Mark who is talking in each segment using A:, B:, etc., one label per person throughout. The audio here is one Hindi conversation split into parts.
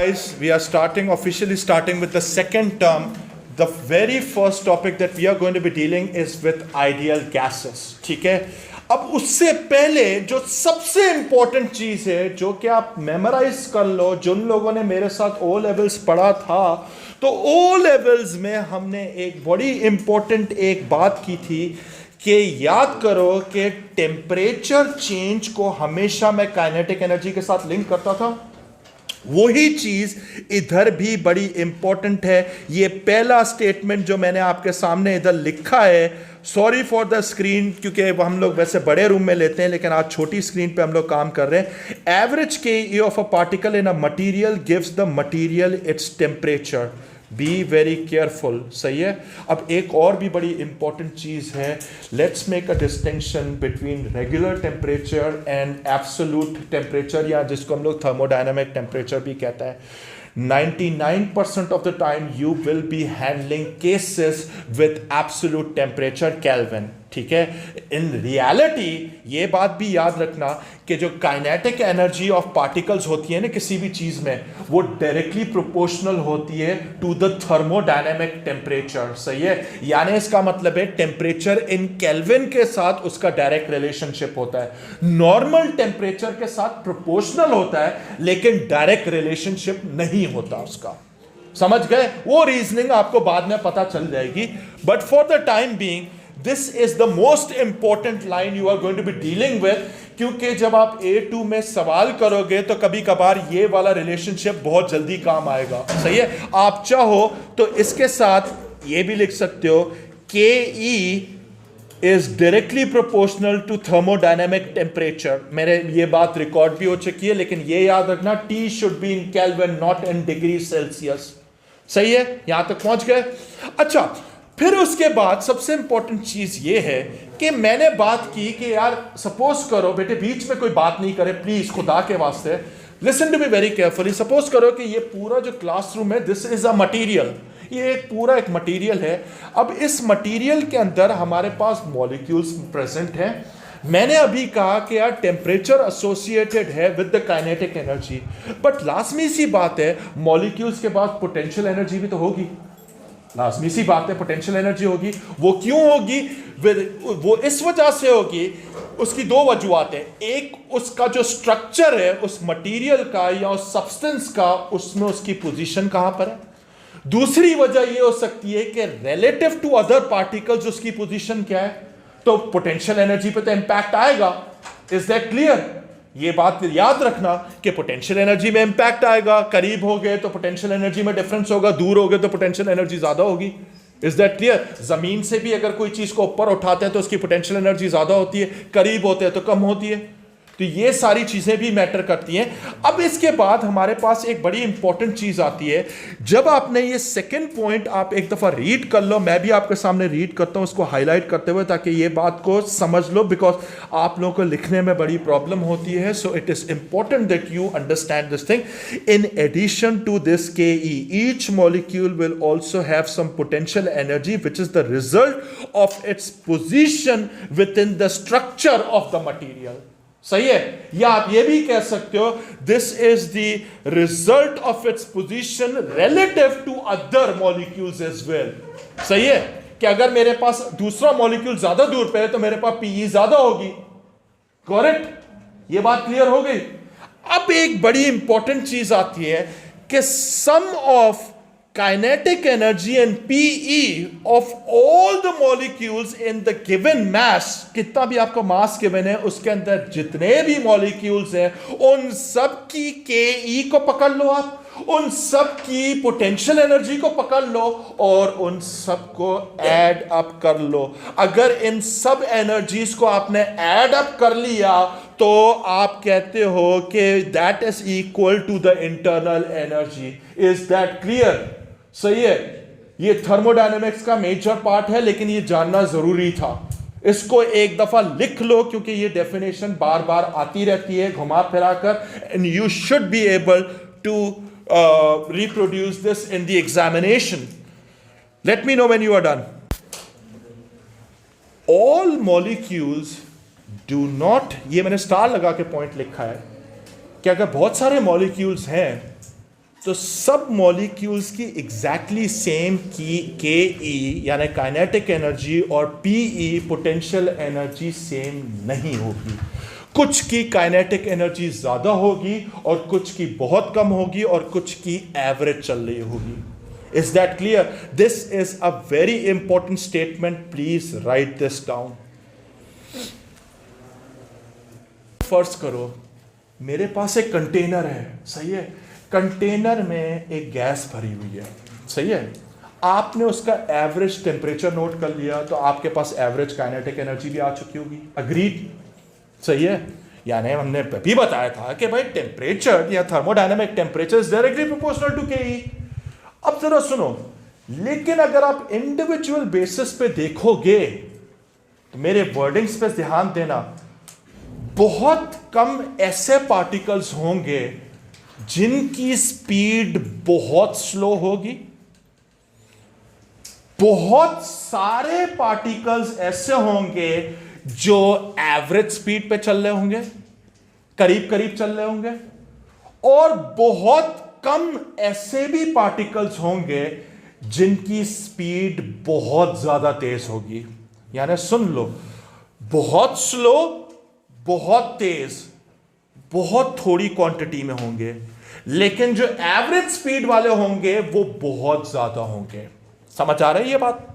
A: Guys, we are officially starting with the second term. The very first topic that we are going to be dealing is with ideal gases. ठीक है, अब उससे पहले जो सबसे इंपॉर्टेंट चीज है जो कि आप मेमोराइज कर लो, जिन लोगों ने मेरे साथ ओ लेवल्स पढ़ा था, तो ओ लेवल्स में हमने एक बड़ी इंपॉर्टेंट एक बात की थी कि याद करो कि टेम्परेचर चेंज को हमेशा मैं काइनेटिक एनर्जी के साथ लिंक करता था। वही चीज इधर भी बड़ी इंपॉर्टेंट है। ये पहला स्टेटमेंट जो मैंने आपके सामने इधर लिखा है, सॉरी फॉर द स्क्रीन, क्योंकि हम लोग वैसे बड़े रूम में लेते हैं लेकिन आज छोटी स्क्रीन पे हम लोग काम कर रहे हैं। एवरेज के of a particle in a material gives the material its temperature. Be very careful. सही है। अब एक और भी बड़ी इंपॉर्टेंट चीज है, let's make a distinction between regular temperature and absolute temperature, या जिसको हम लोग थर्मोडायनामिक टेम्परेचर भी कहता है। 99% of the time you will be handling cases with absolute temperature Kelvin. ठीक है। इन रियलिटी ये बात भी याद रखना कि जो काइनेटिक एनर्जी ऑफ पार्टिकल्स होती है ना किसी भी चीज में, वो डायरेक्टली प्रोपोर्शनल होती है टू द थर्मोडायनेमिक टेम्परेचर। सही है। यानी इसका मतलब है टेम्परेचर इन केल्विन के साथ उसका डायरेक्ट रिलेशनशिप होता है। नॉर्मल टेम्परेचर के साथ प्रोपोर्शनल होता है लेकिन डायरेक्ट रिलेशनशिप नहीं होता उसका। समझ गए? वो रीजनिंग आपको बाद में पता चल जाएगी, but for the time being this is the most important line you are going to be dealing with, क्योंकि जब आप A2 में सवाल करोगे तो कभी कभार ये वाला रिलेशनशिप बहुत जल्दी काम आएगा। सही है। आप चाहो तो इसके साथ ये भी लिख सकते हो, KE is directly proportional to thermodynamic temperature। मेरे ये बात रिकॉर्ड भी हो चुकी है, लेकिन ये याद रखना T should be in Kelvin not in degree Celsius। सही है। यहां तक पहुंच गए। अच्छा, फिर उसके बाद सबसे इंपॉर्टेंट चीज ये है कि मैंने बात की कि यार सपोज करो, बेटे बीच में कोई बात नहीं करे प्लीज, खुदा के वास्ते listen to me very carefully. Suppose करो कि ये पूरा जो क्लासरूम है दिस इज अ मटीरियल, ये एक पूरा एक मटीरियल है। अब इस मटीरियल के अंदर हमारे पास मॉलिक्यूल्स प्रेजेंट हैं। मैंने अभी कहा कि यार टेम्परेचर एसोसिएटेड है with the kinetic energy, but लाजमी सी बात है मॉलिक्यूल्स के पास पोटेंशियल एनर्जी भी तो होगी। लाजमी सी बात है पोटेंशियल एनर्जी होगी। वो क्यों होगी? वो इस वजह से होगी, उसकी दो वजूहत है। एक, उसका जो स्ट्रक्चर है उस मटेरियल का या उस सब्सटेंस का, उसमें उसकी पोजीशन कहां पर है। दूसरी वजह ये हो सकती है कि रिलेटिव टू अदर पार्टिकल्स उसकी पोजीशन क्या है, तो पोटेंशियल एनर्जी पे तो इंपैक्ट आएगा। Is that clear? ये बात याद रखना कि पोटेंशियल एनर्जी में इंपैक्ट आएगा। करीब हो गए तो पोटेंशियल एनर्जी में डिफरेंस होगा, दूर हो गए तो पोटेंशियल एनर्जी ज्यादा होगी। Is that clear? जमीन से भी अगर कोई चीज को ऊपर उठाते हैं तो उसकी पोटेंशियल एनर्जी ज्यादा होती है, करीब होते हैं तो कम होती है। तो ये सारी चीजें भी मैटर करती हैं। अब इसके बाद हमारे पास एक बड़ी इंपॉर्टेंट चीज आती है। जब आपने ये सेकंड पॉइंट आप एक दफा रीड कर लो, मैं भी आपके सामने रीड करता हूं उसको हाईलाइट करते हुए, ताकि ये बात को समझ लो, बिकॉज आप लोगों को लिखने में बड़ी प्रॉब्लम होती है। So it is important that you understand this thing. In addition to this KE, each molecule will also have some potential energy which is the result of its position within the structure of the material। सही है। या आप ये भी कह सकते हो this is the result of its position relative to other molecules as well. सही है कि अगर मेरे पास दूसरा मॉलिक्यूल ज्यादा दूर पे है तो मेरे पास PE ज्यादा होगी। करेक्ट? ये बात क्लियर हो गई। अब एक बड़ी इंपॉर्टेंट चीज आती है कि सम of kinetic energy and PE of all the molecules in the given mass, कितना भी आपको मास गिवन है उसके अंदर जितने भी मॉलिक्यूल्स हैं उन सब की KE को पकड़ लो, आप उन सब की पोटेंशियल एनर्जी को पकड़ लो और उन सब को ऐड अप कर लो। अगर इन सब एनर्जीज को आपने ऐड अप कर लिया तो आप कहते हो कि that is equal to the internal energy. Is that clear? सही है। ये थर्मोडायनेमिक्स का मेजर पार्ट है, लेकिन ये जानना जरूरी था। इसको एक दफा लिख लो क्योंकि ये डेफिनेशन बार बार आती रहती है घुमा फिरा कर, and you should be able to reproduce this in the examination. Let me know when you are done. All molecules do not, ये मैंने स्टार लगा के पॉइंट लिखा है कि अगर बहुत सारे मॉलिक्यूल्स हैं तो सब मॉलिक्यूल्स की एग्जैक्टली सेम की के ई यानी काइनेटिक एनर्जी और पीई पोटेंशियल एनर्जी सेम नहीं होगी। कुछ की काइनेटिक एनर्जी ज्यादा होगी और कुछ की बहुत कम होगी और कुछ की एवरेज चल रही होगी। Is that clear? This is a very important statement, please right this down. फर्ज करो मेरे पास एक कंटेनर है, सही है, कंटेनर में एक गैस भरी हुई है, सही है, आपने उसका एवरेज टेम्परेचर नोट कर लिया तो आपके पास एवरेज काइनेटिक एनर्जी भी आ चुकी होगी। अग्रीड? सही है। यानी हमने भी बताया था कि भाई टेम्परेचर या thermodynamic temperature is directly proportional to K E. अब जरा सुनो, लेकिन अगर आप इंडिविजुअल बेसिस पे देखोगे तो मेरे वर्डिंग्स पे ध्यान देना, बहुत कम ऐसे पार्टिकल्स होंगे जिनकी स्पीड बहुत स्लो होगी, बहुत सारे पार्टिकल्स ऐसे होंगे जो एवरेज स्पीड पे चल रहे होंगे, करीब करीब चल रहे होंगे, और बहुत कम ऐसे भी पार्टिकल्स होंगे जिनकी स्पीड बहुत ज्यादा तेज होगी। यानी सुन लो, बहुत स्लो, बहुत तेज, बहुत थोड़ी क्वांटिटी में होंगे, लेकिन जो एवरेज स्पीड वाले होंगे वो बहुत ज्यादा होंगे। समझ आ रही है ये बात?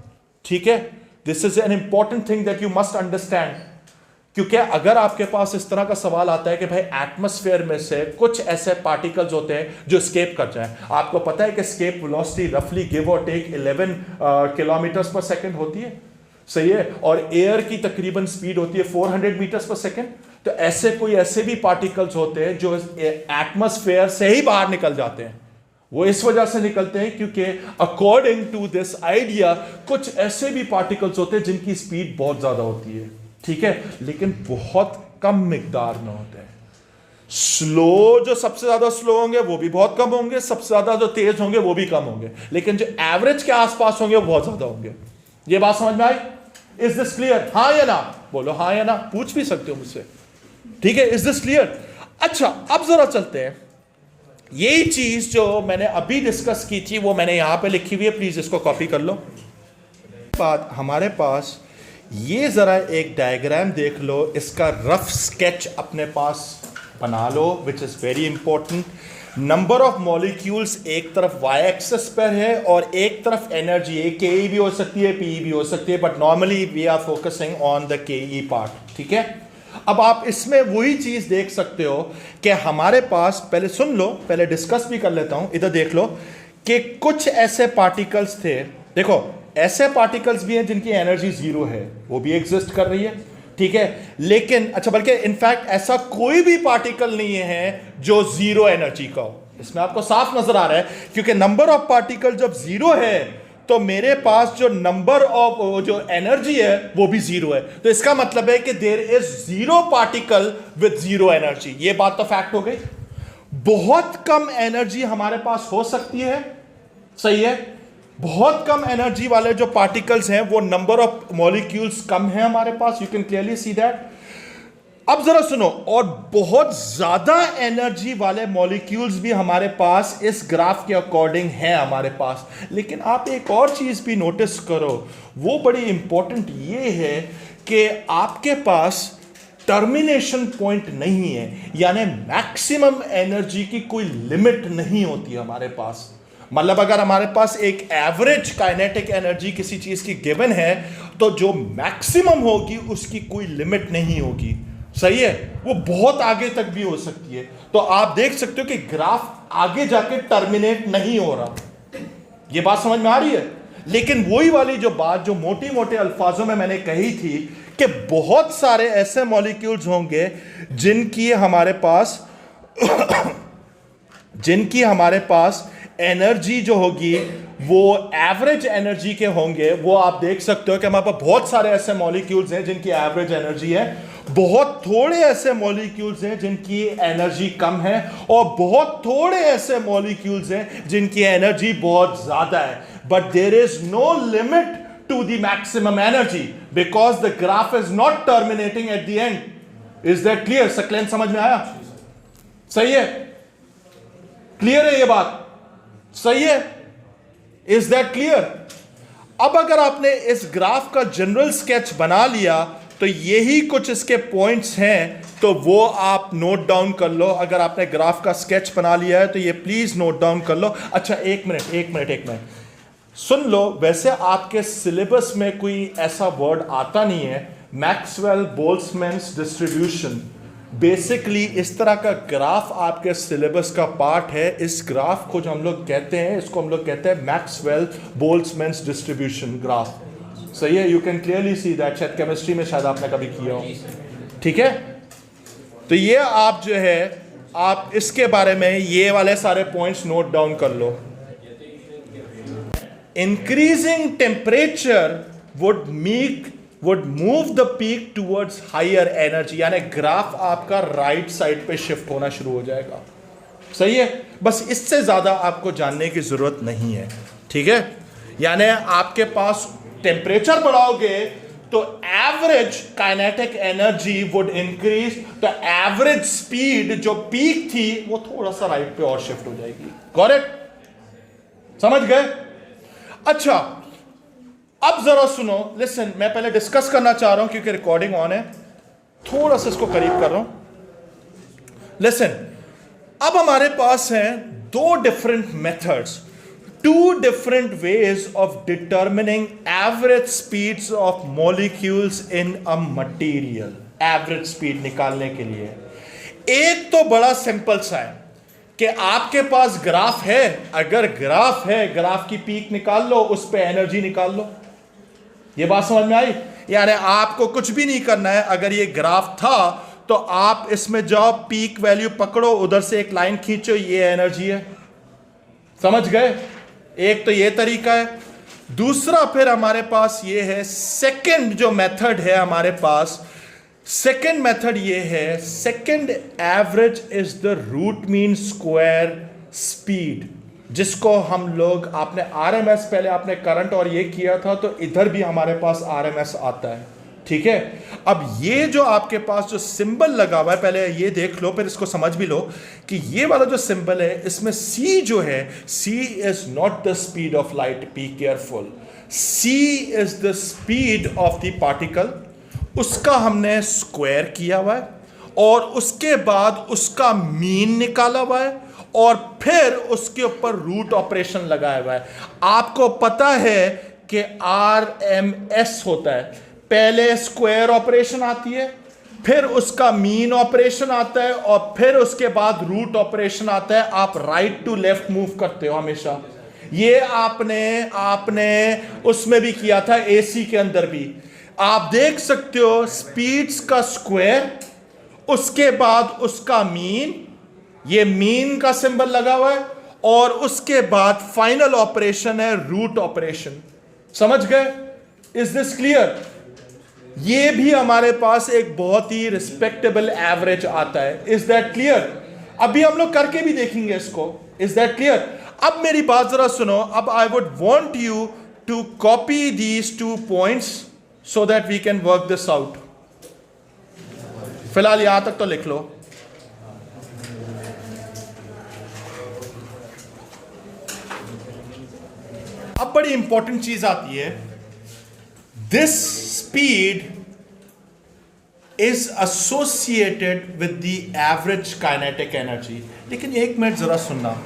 A: ठीक है, this is an important thing that you must understand. क्योंकि अगर आपके पास इस तरह का सवाल आता है कि भाई एटमॉस्फेयर में से कुछ ऐसे पार्टिकल्स होते हैं जो एस्केप कर जाएं, आपको पता है कि एस्केप वेलोसिटी रफली गिव और टेक 11 किलोमीटर्स पर सेकंड होती है, सही है, और एयर की तकरीबन स्पीड होती है 400 मीटर्स पर सेकंड। तो ऐसे भी पार्टिकल्स होते हैं जो एटमॉस्फेयर से ही बाहर निकल जाते हैं। वो इस वजह से निकलते हैं क्योंकि अकॉर्डिंग टू दिस आइडिया कुछ ऐसे भी पार्टिकल्स होते हैं जिनकी स्पीड बहुत ज्यादा होती है, ठीक है, लेकिन बहुत कम मिकदार में होते हैं। स्लो, जो सबसे ज्यादा स्लो होंगे वो भी बहुत कम होंगे, सबसे ज्यादा जो तेज होंगे वो भी कम होंगे, लेकिन जो एवरेज के आसपास होंगे वो बहुत ज्यादा होंगे। ये बात समझ में आई? Is this clear? हाँ या ना? बोलो हाँ या ना, पूछ भी सकते हो मुझसे, ठीक है। Is this clear? अच्छा, अब जरा चलते हैं, यही चीज जो मैंने अभी डिस्कस की थी वो मैंने यहां पे लिखी हुई है, प्लीज इसको कॉपी कर लो। बात हमारे पास ये जरा एक डायग्राम देख लो, इसका रफ स्केच अपने पास बना लो, which is very important. Number of molecules एक तरफ वाई एक्सेस पर है और एक तरफ एनर्जी, एक के ई भी हो सकती है, पी भी हो सकती है, but normally we are focusing on the K E part, ठीक है। अब आप इसमें वही चीज देख सकते हो कि हमारे पास, पहले सुन लो, पहले डिस्कस भी कर लेता हूं, इधर देख लो कि कुछ ऐसे पार्टिकल्स थे, देखो ऐसे पार्टिकल्स भी हैं जिनकी एनर्जी जीरो है, वो भी एग्जिस्ट कर रही है, ठीक है, लेकिन अच्छा, बल्कि इनफैक्ट ऐसा कोई भी पार्टिकल नहीं है जो जीरो एनर्जी का हो। इसमें आपको साफ नजर आ रहा है, क्योंकि नंबर ऑफ पार्टिकल जब जीरो है तो मेरे पास जो नंबर ऑफ जो एनर्जी है वो भी जीरो है, तो इसका मतलब है कि there is zero particle with zero energy. ये बात तो फैक्ट हो गई। बहुत कम एनर्जी हमारे पास हो सकती है, सही है, बहुत कम एनर्जी वाले जो पार्टिकल्स हैं वो नंबर ऑफ मॉलिक्यूल्स कम है हमारे पास, you can clearly see that. अब जरा सुनो, और बहुत ज्यादा एनर्जी वाले मॉलिक्यूल्स भी हमारे पास इस ग्राफ के अकॉर्डिंग है हमारे पास। लेकिन आप एक और चीज भी नोटिस करो, वो बड़ी इंपॉर्टेंट ये है कि आपके पास टर्मिनेशन पॉइंट नहीं है, यानी मैक्सिमम एनर्जी की कोई लिमिट नहीं होती हमारे पास। मतलब अगर हमारे पास एक एवरेज काइनेटिक एनर्जी किसी चीज की गिवन है तो जो मैक्सिमम होगी उसकी कोई लिमिट नहीं होगी, सही है, वो बहुत आगे तक भी हो सकती है। तो आप देख सकते हो कि ग्राफ आगे जाके टर्मिनेट नहीं हो रहा। ये बात समझ में आ रही है? लेकिन वही वाली जो बात जो मोटी मोटे अल्फाजों में मैंने कही थी कि बहुत सारे ऐसे मॉलिक्यूल्स होंगे जिनकी हमारे पास एनर्जी जो होगी वो एवरेज एनर्जी के होंगे। वो आप देख सकते हो कि हमारे पास बहुत सारे ऐसे मॉलिक्यूल्स हैं जिनकी एवरेज एनर्जी है, बहुत थोड़े ऐसे मॉलिक्यूल्स हैं जिनकी एनर्जी कम है, और बहुत थोड़े ऐसे मॉलिक्यूल्स हैं जिनकी एनर्जी बहुत ज्यादा है। But there is no limit to the maximum energy because the graph is not terminating at the end. Is that clear? Saqlain समझ में आया? सही है, क्लियर है ये बात? सही है? Is that clear? अब अगर आपने इस ग्राफ का जनरल स्केच बना लिया तो यही कुछ इसके पॉइंट्स हैं, तो वो आप नोट डाउन कर लो। अगर आपने ग्राफ का स्केच बना लिया है तो ये प्लीज नोट डाउन कर लो। अच्छा एक मिनट सुन लो। वैसे आपके सिलेबस में कोई ऐसा वर्ड आता नहीं है, मैक्सवेल बोल्ट्जमैन डिस्ट्रीब्यूशन। बेसिकली इस तरह का ग्राफ आपके सिलेबस का पार्ट है। इस ग्राफ को जो हम लोग कहते हैं, इसको हम लोग कहते हैं मैक्सवेल बोल्ट्जमैन डिस्ट्रीब्यूशन ग्राफ। सही है? You can clearly see that. शायद केमिस्ट्री में शायद आपने कभी किया हो। ठीक है? तो ये आप जो है, आप इसके बारे में ये वाले सारे पॉइंट्स नोट डाउन कर लो। Increasing temperature would move the peak towards higher energy, यानी ग्राफ आपका राइट साइड पे शिफ्ट होना शुरू हो जाएगा। सही है? बस इससे ज्यादा आपको जानने की जरूरत नहीं है। ठीक है? यानी आपके पास टेम्परेचर बढ़ाओगे तो average kinetic energy would increase, तो एवरेज स्पीड जो पीक थी वो थोड़ा सा राइट पे और शिफ्ट हो जाएगी। करेक्ट? समझ गए? अच्छा अब जरा सुनो, लिसन। मैं पहले डिस्कस करना चाह रहा हूं क्योंकि रिकॉर्डिंग ऑन है, थोड़ा सा इसको करीब कर रहा हूं। लिसन, अब हमारे पास हैं दो different methods, two different ways of determining average speeds of molecules in a material। Average speed निकालने के लिए एक तो बड़ा सिंपल सा है कि आपके पास ग्राफ है, अगर ग्राफ है, ग्राफ की पीक निकाल लो, उस पे एनर्जी निकाल लो। ये बात समझ में आई? यानी आपको कुछ भी नहीं करना है। अगर ये ग्राफ था तो आप इसमें जाओ, पीक वैल्यू पकड़ो, उधर से एक लाइन खींचो, ये एनर्जी है। समझ गए? एक तो ये तरीका है। दूसरा फिर हमारे पास ये है, सेकंड जो मेथड है हमारे पास, सेकंड मेथड ये है, second average is the root mean square speed, जिसको हम लोग, आपने आरएमएस पहले आपने करंट और ये किया था, तो इधर भी हमारे पास आरएमएस आता है। ठीक है? अब ये जो आपके पास जो सिंबल लगा हुआ है, पहले ये देख लो, फिर इसको समझ भी लो कि ये वाला जो सिंबल है, इसमें C जो है, C is not the speed of light. Be careful. C is the speed of the particle. उसका हमने स्क्वायर किया हुआ है और उसके बाद उसका मीन निकाला हुआ है और फिर उसके ऊपर रूट ऑपरेशन लगाया हुआ है। आपको पता है कि RMS होता है, पहले स्क्वायर ऑपरेशन आती है, फिर उसका मीन ऑपरेशन आता है और फिर उसके बाद रूट ऑपरेशन आता है। आप राइट टू लेफ्ट मूव करते हो हमेशा। ये आपने उसमें भी किया था, AC के अंदर भी। आप देख सकते हो स्पीड्स का स्क्वायर, उसके बाद उसका मीन, ये मीन का सिंबल लगा हुआ है, और उसके बाद फाइनल ऑपरेशन है रूट ऑपरेशन। समझ गए? Is this clear? ये भी हमारे पास एक बहुत ही रिस्पेक्टेबल एवरेज आता है। Is that clear? अभी हम लोग करके भी देखेंगे इसको। Is that clear? अब मेरी बात जरा सुनो। अब I would want you to copy these 2 points so that we can work this out. फिलहाल यहां तक तो लिख लो। अब बड़ी इंपॉर्टेंट चीज आती है, this speed is associated with the average kinetic energy. लेकिन एक मिनट जरा सुनना,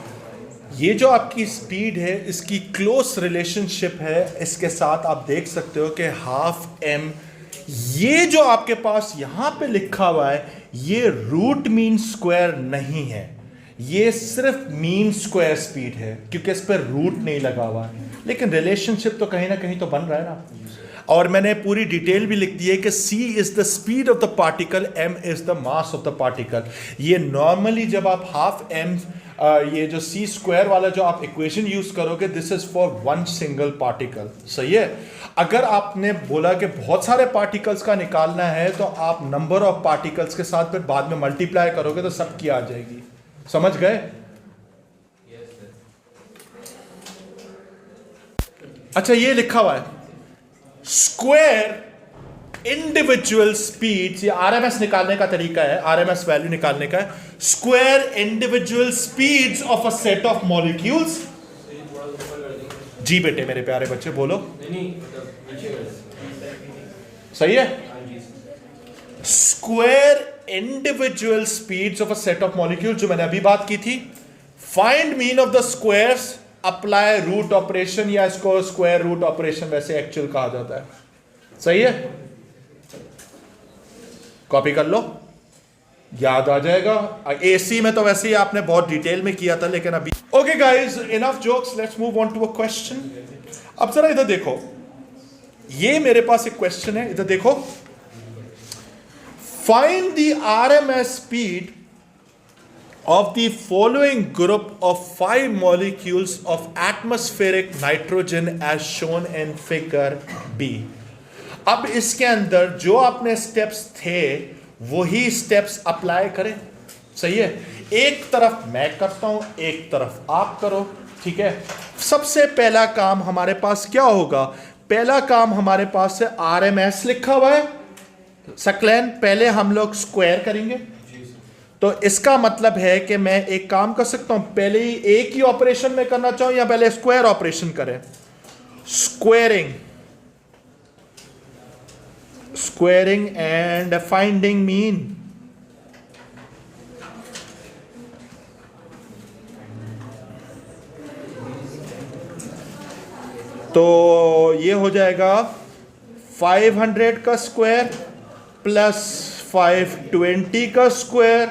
A: ये जो आपकी स्पीड है, इसकी क्लोज रिलेशनशिप है इसके साथ। आप देख सकते हो कि ½ m, ये जो आपके पास यहां पे लिखा हुआ है, ये रूट मीन स्क्वायर नहीं है, ये सिर्फ मीन स्क्वायर स्पीड है, क्योंकि इस पर रूट नहीं लगा हुआ है। लेकिन रिलेशनशिप तो कहीं ना कहीं तो बन रहा है ना। और मैंने पूरी डिटेल भी लिख दी है कि C is the speed of the particle, M is the mass of the particle. ये नॉर्मली जब आप ½ m, ये जो C स्क्वायर वाला जो आप इक्वेशन यूज करोगे, this is for one single particle. सही है? अगर आपने बोला कि बहुत सारे पार्टिकल्स का निकालना है, तो आप नंबर ऑफ पार्टिकल्स के साथ फिर बाद में मल्टीप्लाई करोगे तो सबकी आ जाएगी। समझ गए? अच्छा, ये लिखा हुआ है स्क्वायर इंडिविजुअल स्पीड्स, ये आरएमएस निकालने का तरीका है, आरएमएस वैल्यू निकालने का है। Square individual speeds of a set of molecules जी बेटे मेरे प्यारे बच्चे बोलो।
B: नहीं मतलब
A: सही है। Square individual speeds of a set of molecule, जो मैंने अभी बात की थी। Find mean of the squares, apply root operation, या इसको स्क्वायर रूट ऑपरेशन वैसे एक्चुअल कहा जाता है। सही है, कॉपी कर लो, याद आ जाएगा। एसी में तो वैसे ही आपने बहुत डिटेल में किया था, लेकिन अभी okay guys, enough jokes, let's move on to a question. अब जरा इधर देखो, ये मेरे पास एक क्वेश्चन है, इधर देखो। Find the RMS speed of the following group of 5 molecules of atmospheric nitrogen as shown in figure B। अब इसके अंदर जो आपने स्टेप्स थे वही स्टेप्स अप्लाई करें। सही है, एक तरफ मैं करता हूं, एक तरफ आप करो, ठीक है। सबसे पहला काम हमारे पास क्या होगा? पहला काम हमारे पास है आरएमएस लिखा हुआ है सकलैन, पहले हम लोग स्क्वायर करेंगे। तो इसका मतलब है कि मैं एक काम कर सकता हूं, पहले ही एक ही ऑपरेशन में करना चाहूं या पहले स्क्वायर ऑपरेशन करें? Squaring and finding mean. तो ये हो जाएगा 500 का स्क्वायर प्लस 520 का स्क्वायर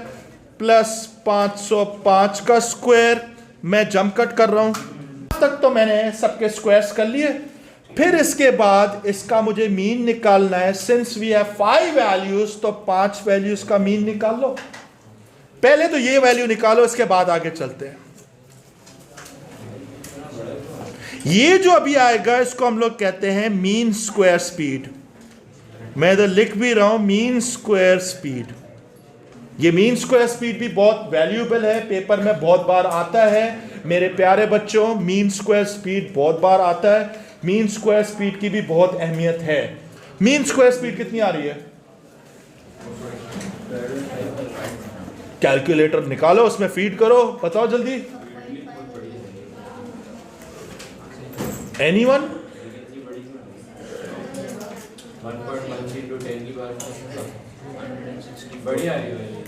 A: प्लस 505 का स्क्वायर। मैं जंप कट कर रहा हूं, अब तक तो मैंने सबके स्क्वायर्स कर लिए। फिर इसके बाद इसका मुझे मीन निकालना है। सिंस वी हैव 5 वैल्यूज, तो 5 वैल्यूज का मीन निकाल लो। पहले तो ये वैल्यू निकालो, इसके बाद आगे चलते हैं। ये जो अभी आएगा इसको हम लोग कहते हैं मीन स्क्वायर स्पीड। मैं इधर लिख भी रहा हूं मीन स्क्वायर स्पीड। ये मीन स्क्वायर स्पीड भी बहुत वैल्यूएबल है, पेपर में बहुत बार आता है मेरे प्यारे बच्चों। मीन स्क्वायर स्पीड बहुत बार आता है, मीन स्क्वायर स्पीड की भी बहुत अहमियत है। मीन स्क्वायर स्पीड कितनी आ रही है? कैलकुलेटर निकालो, उसमें फीड करो, बताओ जल्दी। एनीवन?
B: 1.13 बड़ी आ रही है,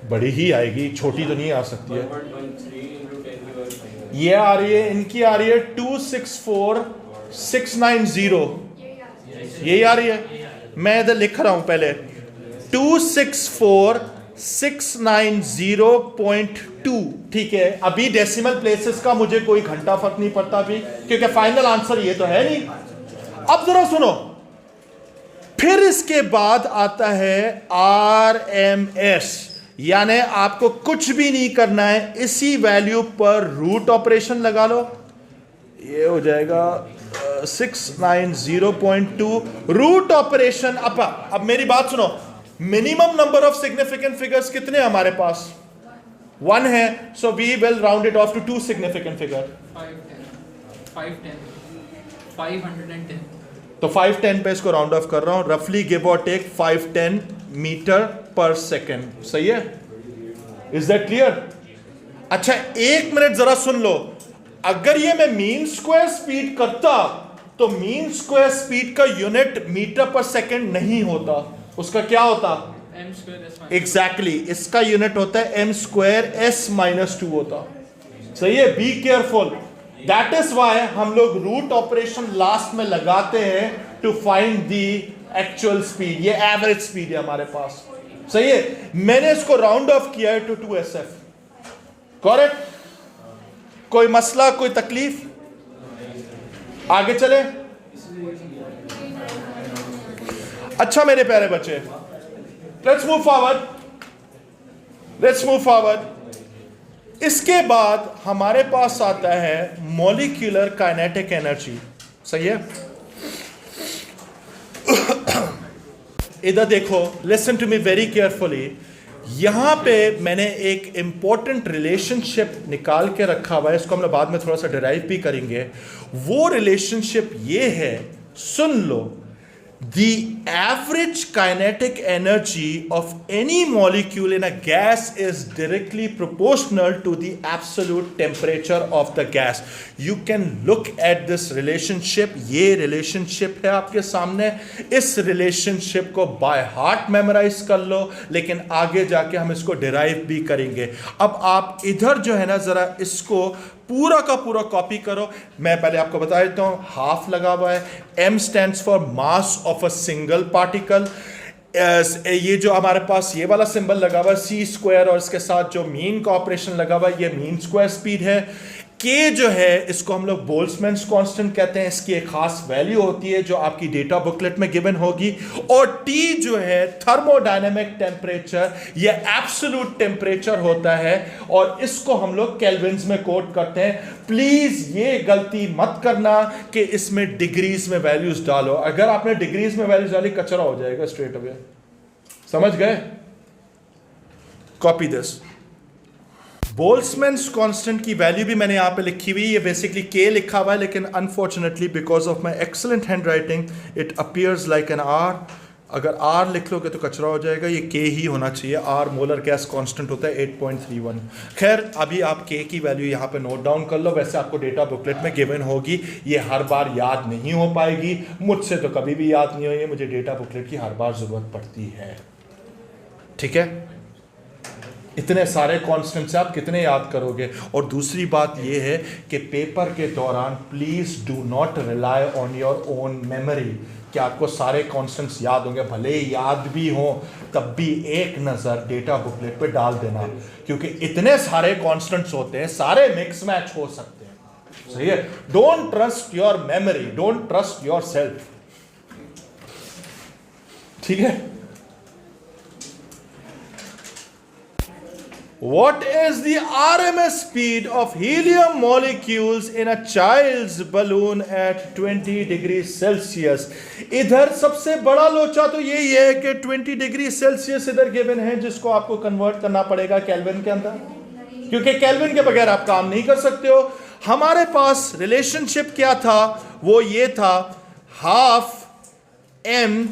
A: बड़ी ही आएगी, छोटी तो नहीं आ सकती है।
B: 1.13
A: ये आ रही है, इनकी आ रही है 264690, यही आ रही है। मैं इधर लिख रहा हूं पहले 264690.2, ठीक है। अभी डेसिमल प्लेसेस का मुझे कोई घंटा फर्क नहीं पड़ता अभी, क्योंकि फाइनल आंसर ये तो है नहीं। अब जरा सुनो, फिर इसके बाद आता है आरएमएस, यानी आपको कुछ भी नहीं करना है, इसी वैल्यू पर रूट ऑपरेशन लगा लो। ये हो जाएगा 690.2 रूट ऑपरेशन। अब मेरी बात सुनो, minimum number of significant figures कितने हमारे पास? 1 है, so we will round it off to 2 significant figure.
B: 510
A: तो 510 पे इसको राउंड ऑफ कर रहा हूं, रफली गिव और टेक 510 मीटर पर सेकेंड। सही है, इज दैट क्लियर? अच्छा, 1 मिनट जरा सुन लो। अगर ये मैं मीन स्क्वायर स्पीड करता तो मीन स्क्वायर स्पीड का यूनिट मीटर पर सेकेंड नहीं होता, उसका क्या होता? एग्जैक्टली, इसका यूनिट होता है m स्क्वायर s-2 होता। सही है, be careful. That is why हम लोग रूट ऑपरेशन लास्ट में लगाते हैं to find the actual speed. ये एवरेज स्पीड है हमारे पास। सही है, मैंने इसको राउंड ऑफ किया है टू 2SF। करेक्ट? कोई मसला, कोई तकलीफ? आगे चले। अच्छा मेरे प्यारे बच्चे, लेट्स मूव फॉरवर्ड। इसके बाद हमारे पास आता है मॉलिक्यूलर काइनेटिक एनर्जी। सही है, इधर देखो, listen to me very carefully. यहां पे मैंने एक इंपॉर्टेंट रिलेशनशिप निकाल के रखा हुआ है, इसको हम लोग बाद में थोड़ा सा डिराइव भी करेंगे। वो रिलेशनशिप ये है, सुन लो, the average kinetic energy of any molecule in a gas is directly proportional to the absolute temperature of the gas. You can look at this relationship. ये relationship है आपके सामने. इस relationship को by heart memorize कर लो, लेकिन आगे जाके हम इसको derive भी करेंगे. अब आप इधर जो है ना जरा इसको पूरा का पूरा कॉपी करो. मैं पहले आपको बता देता हूं, हाफ लगा हुआ है. M stands for mass of a single particle. ये जो हमारे पास ये वाला सिंबल लगा हुआ है सी स्क्वायर, और इसके साथ जो मीन का ऑपरेशन लगा हुआ है ये मीन स्क्वायर स्पीड है. के जो है इसको हम लोग बोल्ट्जमैन्स कांस्टेंट कहते हैं. इसकी एक खास वैल्यू होती है जो आपकी डेटा बुकलेट में गिवन होगी. और टी जो है थर्मोडायनेमिक टेम्परेचर, ये एब्सोल्यूट टेम्परेचर होता है, और इसको हम लोग केल्विन्स में कोट करते हैं. प्लीज ये गलती मत करना कि इसमें डिग्रीज में वैल्यूज डालो. अगर आपने डिग्रीज में वैल्यूज डाली कचरा हो जाएगा स्ट्रेट अवे. समझ गए? Copy this. बोल्ट्जमैन्स कांस्टेंट की वैल्यू भी मैंने यहां पे लिखी हुई है. बेसिकली के लिखा हुआ है, लेकिन unfortunately because of my excellent handwriting it appears like an R. अगर आर लिख लोगे तो कचरा हो जाएगा. ये के ही होना चाहिए. आर मोलर गैस कांस्टेंट होता है 8.31. खैर, अभी आप के की वैल्यू यहाँ पे नोट डाउन कर लो. वैसे आपको डेटा बुकलेट में गिवन होगी. ये हर बार याद नहीं हो पाएगी. मुझसे तो कभी भी याद नहीं हुई. मुझे डेटा बुकलेट की हर बार जरूरत पड़ती है. ठीक है? इतने सारे कांस्टेंट से आप कितने याद करोगे? और दूसरी बात यह है कि पेपर के दौरान please do not rely on your own memory कि आपको सारे कांस्टेंट्स याद होंगे. भले ही याद भी हो तब भी एक नज़र डेटा बुकलेट पे डाल देना, क्योंकि इतने सारे कांस्टेंट्स होते हैं, सारे मिक्स मैच हो सकते हैं. सही है? Don't trust your memory, don't trust your self. ठीक है? What is the RMS speed of helium molecules in a child's balloon at 20 degrees Celsius? इधर सबसे बड़ा लोचा तो यही है कि 20 डिग्री सेल्सियस इधर गिवन है, जिसको आपको कन्वर्ट करना पड़ेगा केल्विन के अंदर, क्योंकि केल्विन के बगैर आप काम नहीं कर सकते हो. हमारे पास रिलेशनशिप क्या था? वो ये था, half m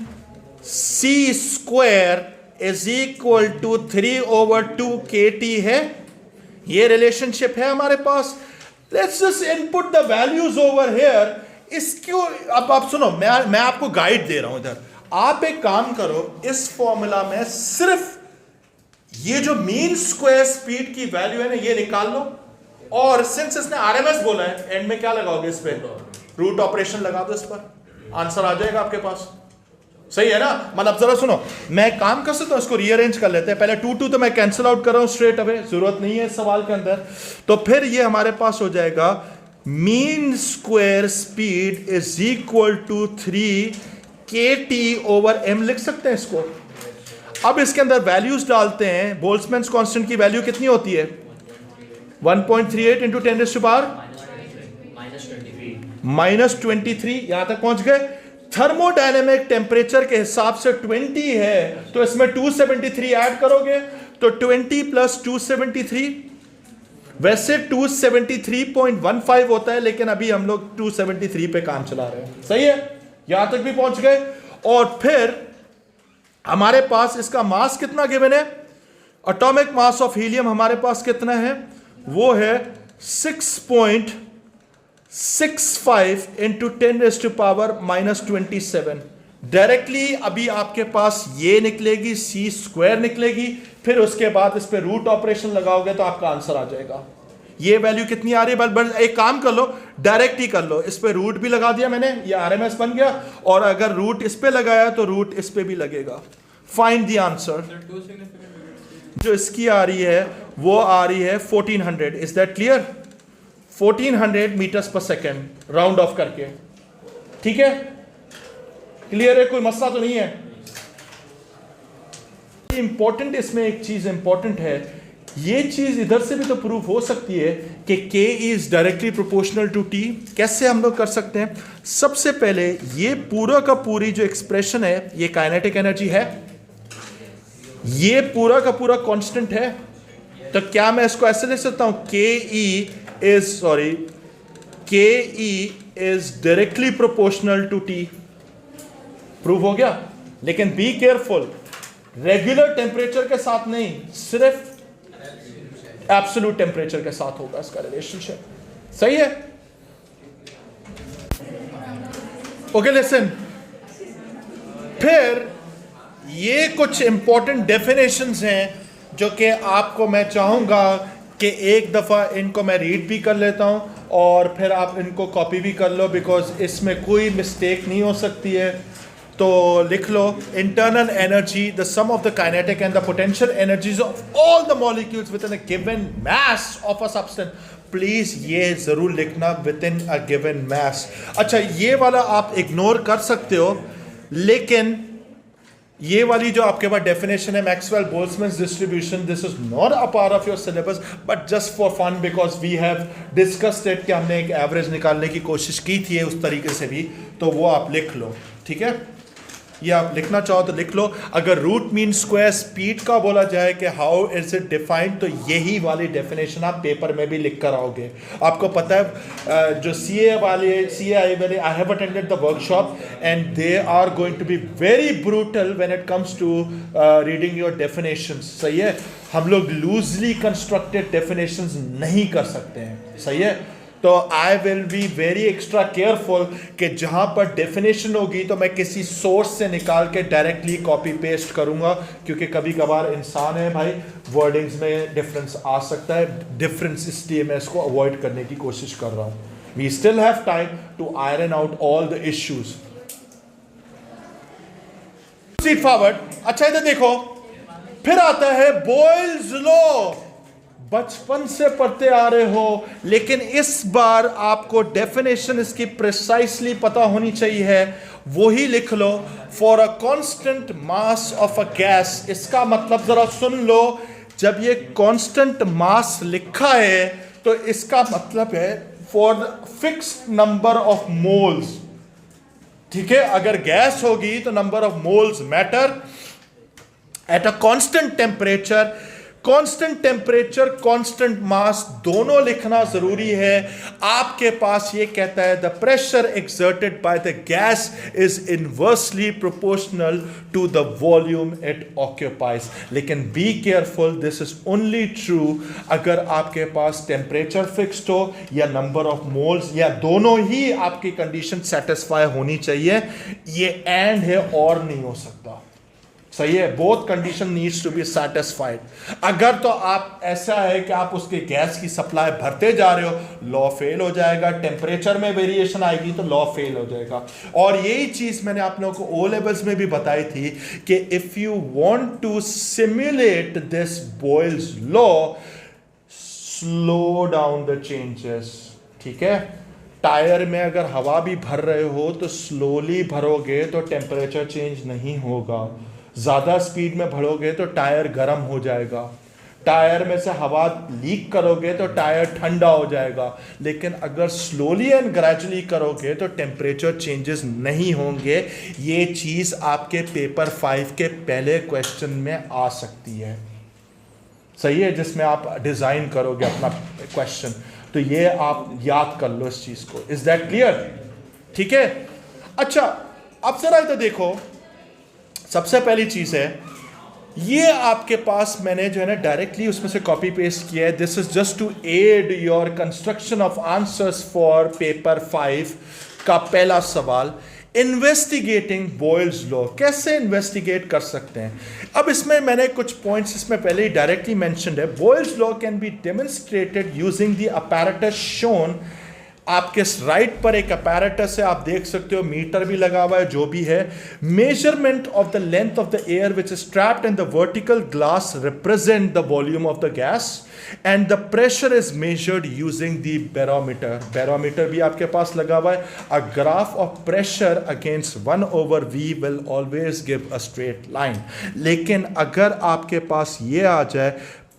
A: c square is equal to 3/2 KT है. ये रिलेशनशिप है हमारे पास. Let's just input the values over here. इसको अब आप सुनो, मैं आपको गाइड दे रहा हूं इधर. आप एक काम करो, इस फॉर्मूला में सिर्फ ये जो मीन स्क्वायर स्पीड की वैल्यू है ना ये निकाल लो, और सिंस इसने आरएमएस बोला है, एंड में क्या लगाओगे? इस पे रूट ऑपरेशन लगा दो. इस पर आंसर आ जाएगा आपके पास. सही है ना? मतलब जरा सुनो, मैं काम कर सकता हूं, इसको रीअरेंज कर लेते हैं. पहले 2 तो मैं कैंसिल आउट कर रहा हूं स्ट्रेट अवे, जरूरत नहीं है इस सवाल के अंदर. तो फिर ये हमारे पास हो जाएगा mean square speed is equal to 3 KT over m. लिख सकते हैं इसको. अब इसके अंदर वैल्यूज डालते हैं. बोल्ट्जमैन्स कांस्टेंट की वैल्यू कितनी होती है? 1.38 इंटू 10⁻³ -23. यहां तक पहुंच गए. थर्मोडायनेमिक टेम्परेचर के हिसाब से 20 है, तो इसमें 273 ऐड करोगे तो 20 + 273. वैसे 273.15 होता है, लेकिन अभी हम लोग 273 पे काम चला रहे हैं. सही है? यहां तक भी पहुंच गए. और फिर हमारे पास इसका मास कितना गिवन है? एटॉमिक मास ऑफ हीलियम हमारे पास कितना है? वो है 6.65 इंटू 10⁻⁻27. डायरेक्टली अभी आपके पास ये निकलेगी, सी स्क्वायर निकलेगी. फिर उसके बाद इस पे रूट ऑपरेशन लगाओगे तो आपका आंसर आ जाएगा. ये वैल्यू कितनी आ रही है? बस एक काम कर लो, डायरेक्ट ही कर लो. इस पे रूट भी लगा दिया मैंने, ये आरएमएस बन गया. और अगर रूट इस पे लगाया तो रूट इस पे भी लगेगा. Find the answer. जो इसकी आ रही है वो आ रही है 1400. Is that clear? 1400 मीटर्स पर सेकेंड राउंड ऑफ करके. ठीक है? क्लियर है? कोई मसला तो नहीं है? इंपॉर्टेंट, इसमें एक चीज इंपॉर्टेंट है. ये चीज इधर से भी तो प्रूव हो सकती है कि K is directly proportional to T. कैसे हम लोग कर सकते हैं? सबसे पहले ये पूरा का पूरी जो एक्सप्रेशन है ये काइनेटिक एनर्जी है. ये पूरा का पूरा कांस्टेंट है. तो क्या मैं इसको ऐसे लिख सकता हूं? Ke is directly proportional to T. Prove हो गया। लेकिन बी केयरफुल, रेगुलर टेम्परेचर के साथ नहीं, सिर्फ एब्सोल्यूट टेम्परेचर के साथ होगा इसका रिलेशनशिप। सही है? ओके लिसन, फिर ये कुछ इंपॉर्टेंट डेफिनेशंस हैं जो कि आपको मैं चाहूंगा कि एक दफ़ा इनको मैं रीड भी कर लेता हूं और फिर आप इनको कॉपी भी कर लो, बिकॉज इसमें कोई मिस्टेक नहीं हो सकती है। तो लिख लो, internal energy the sum of the kinetic and the potential energies of all the molecules within a given mass of a substance. Please ये जरूर लिखना, विद इन अ गिवन मास। अच्छा, ये वाला आप इग्नोर कर सकते हो, लेकिन ये वाली जो आपके पास डेफिनेशन है Maxwell Boltzmann distribution, this is not a part of your syllabus, but just for fun because we have discussed it कि हमने एक एवरेज निकालने की कोशिश की थी उस तरीके से भी, तो वो आप लिख लो। ठीक है, ये आप लिखना चाहो तो लिख लो। अगर रूट मीन स्क्वायर स्पीड का बोला जाए कि हाउ इज इट डिफाइंड, तो यही वाली डेफिनेशन आप पेपर में भी लिख कर आओगे। आपको पता है जो सीए वाले I have attended the workshop and they are going to be very brutal when it comes to reading your definitions. सही है, हम लोग लूजली कंस्ट्रक्टेड डेफिनेशंस नहीं कर सकते हैं। सही है, तो I will be very extra careful कि जहां पर डेफिनेशन होगी तो मैं किसी सोर्स से निकाल के डायरेक्टली कॉपी पेस्ट करूंगा, क्योंकि कभी कभार इंसान है भाई, वर्डिंग्स में डिफरेंस आ सकता है। डिफरेंस इसलिए मैं इसको अवॉइड करने की कोशिश कर रहा हूं। We still have time to iron out all the issues. Seat forward. अच्छा, इधर देखो, फिर आता है बॉयल्स लॉ। बचपन से पढ़ते आ रहे हो, लेकिन इस बार आपको डेफिनेशन इसकी प्रिसाइसली पता होनी चाहिए। वही लिख लो, for a constant mass of a gas. इसका मतलब जरा सुन लो, जब ये कांस्टेंट मास लिखा है तो इसका मतलब है for fixed number of moles. ठीक है, अगर गैस होगी तो number of moles matter at a constant temperature. Constant temperature, constant mass दोनों लिखना जरूरी है। आपके पास ये कहता है the pressure exerted by the gas is inversely proportional to the volume it occupies. लेकिन be careful, this is only true अगर आपके पास टेम्परेचर फिक्स्ड हो या नंबर ऑफ मोल्स, या दोनों ही आपकी कंडीशन सेटिस्फाई होनी चाहिए। ये एंड है और नहीं हो सकता। सही है, both condition needs to be satisfied. अगर तो आप ऐसा है कि आप उसके गैस की सप्लाई भरते जा रहे हो, लॉ फेल हो जाएगा। टेम्परेचर में वेरिएशन आएगी तो लॉ फेल हो जाएगा। और यही चीज मैंने आप लोगों को ओ लेवल्स में भी बताई थी कि if you want to simulate this Boyle's law, slow down the changes. ठीक है, टायर में अगर हवा भी भर रहे हो तो स्लोली भरोगे तो टेम्परेचर चेंज नहीं होगा। ज़्यादा स्पीड में भरोगे तो टायर गर्म हो जाएगा। टायर में से हवा लीक करोगे तो टायर ठंडा हो जाएगा। लेकिन अगर स्लोली एंड ग्रेजुअली करोगे तो टेम्परेचर चेंजेस नहीं होंगे। ये चीज़ आपके पेपर 5 के पहले क्वेश्चन में आ सकती है। सही है, जिसमें आप डिज़ाइन करोगे अपना क्वेश्चन, तो ये आप याद कर लो इस चीज़ को। Is that clear? ठीक है, अच्छा अब जरा इधर देखो। सबसे पहली चीज है, ये आपके पास मैंने जो है ना डायरेक्टली उसमें से कॉपी पेस्ट किया है। This is just to aid your construction of answers for paper 5 का पहला सवाल, इन्वेस्टिगेटिंग बॉयल्स लॉ। कैसे इन्वेस्टिगेट कर सकते हैं? अब इसमें मैंने कुछ पॉइंट्स इसमें पहले ही डायरेक्टली मेंशन्ड है। Boyle's law can be demonstrated using the apparatus shown. आपके राइट पर एक अपैरेटस है, आप देख सकते हो, मीटर भी लगा हुआ है, जो भी है। Measurement of the length of the air which is trapped in the vertical glass represent the volume of the gas and the pressure is measured using the barometer. Barometer भी आपके पास लगा हुआ है। A graph of pressure against 1/V will always give a straight line. लेकिन अगर आपके पास ये आ जाए,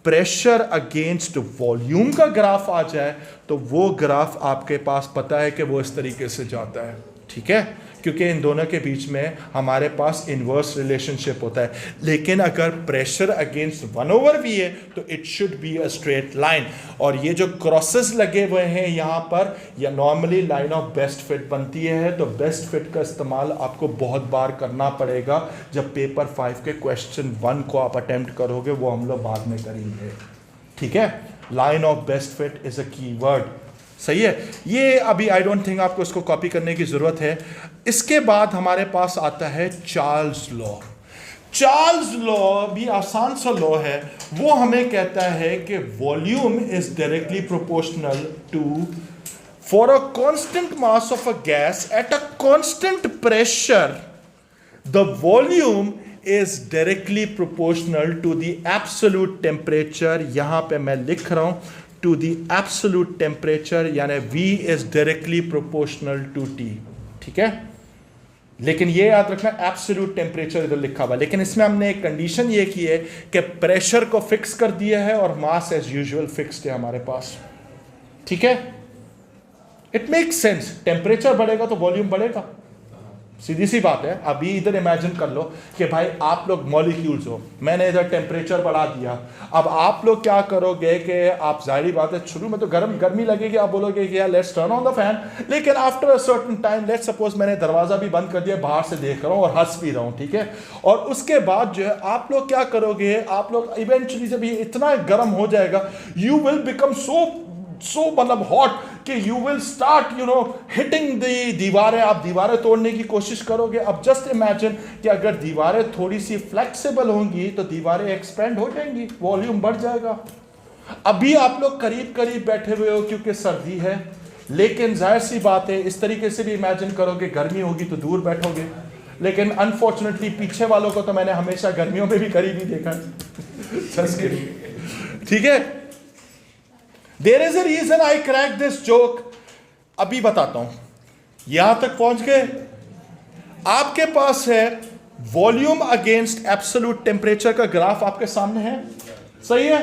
A: प्रेशर अगेंस्ट वॉल्यूम का ग्राफ आ जाए, तो वो ग्राफ आपके पास पता है कि वो इस तरीके से जाता है। ठीक है, क्योंकि इन दोनों के बीच में हमारे पास इन्वर्स रिलेशनशिप होता है। लेकिन अगर प्रेशर अगेंस्ट 1/v है तो it should be a straight line. और ये जो क्रॉसेस लगे हुए हैं यहाँ पर, या normally line of best fit बनती है। तो बेस्ट फिट का इस्तेमाल आपको बहुत बार करना पड़ेगा जब पेपर 5 के क्वेश्चन 1 को आप अटेम्प्ट करोगे, वो हम लोग बाद में करेंगे, ठीक है। Line of best fit is a की वर्ड, सही है। ये अभी आई डोंट थिंक आपको इसको कॉपी करने की जरूरत है। इसके बाद हमारे पास आता है चार्ल्स लॉ। चार्ल्स लॉ भी आसान सा लॉ है। वो हमें कहता है कि volume is directly proportional to, for a constant mass of a gas at a constant pressure, the volume is directly proportional to the absolute temperature। यहां पे मैं लिख रहा हूं to the absolute temperature, यानी V is directly proportional to T, ठीक है। लेकिन ये याद रखना एब्सोल्यूट टेम्परेचर इधर लिखा हुआ, लेकिन इसमें हमने एक कंडीशन ये की है कि प्रेशर को फिक्स कर दिया है और मास एज यूजुअल फिक्स्ड है हमारे पास, ठीक है। इट मेक्स सेंस, टेम्परेचर बढ़ेगा तो वॉल्यूम बढ़ेगा, सीधी सी बात है। अभी इधर इमेजिन कर लो कि भाई आप लोग मॉलिक्यूल्स हो, मैंने इधर टेम्परेचर बढ़ा दिया। अब आप लोग क्या करोगे कि आप, जाहिर बात है शुरू में तो गर्मी लगेगी, आप बोलोगे कि यार let's turn on the fan. लेकिन after a certain time, let's suppose मैंने दरवाजा भी बंद कर दिया, बाहर से देख रहा हूँ और हंस भी रहा हूँ, ठीक है। और उसके बाद जो है आप लोग क्या करोगे, आप लोग इवेंचुअली जब ये इतना गर्म हो जाएगा, यू विल बिकम सो मतलब हॉट कि you will start hitting the दीवारें, आप दीवारें तोड़ने की कोशिश करोगे। अब जस्ट इमेजिन कि अगर दीवारें थोड़ी सी फ्लेक्सिबल होंगी तो दीवारें एक्सपेंड हो जाएंगी, वॉल्यूम बढ़ जाएगा। अभी आप लोग करीब करीब बैठे हुए हो क्योंकि सर्दी है, लेकिन जाहिर सी बात है इस तरीके से भी इमेजिन करोगे गर्मी होगी तो दूर बैठोगे। लेकिन अनफॉर्चुनेटली पीछे वालों को तो मैंने हमेशा गर्मियों में भी करीब ही देखा, ठीक है। There is a reason I cracked this joke। अभी बताता हूं, यहां तक पहुंच गए। आपके पास है वॉल्यूम अगेंस्ट एब्सोल्यूट टेम्परेचर का ग्राफ आपके सामने है, सही है।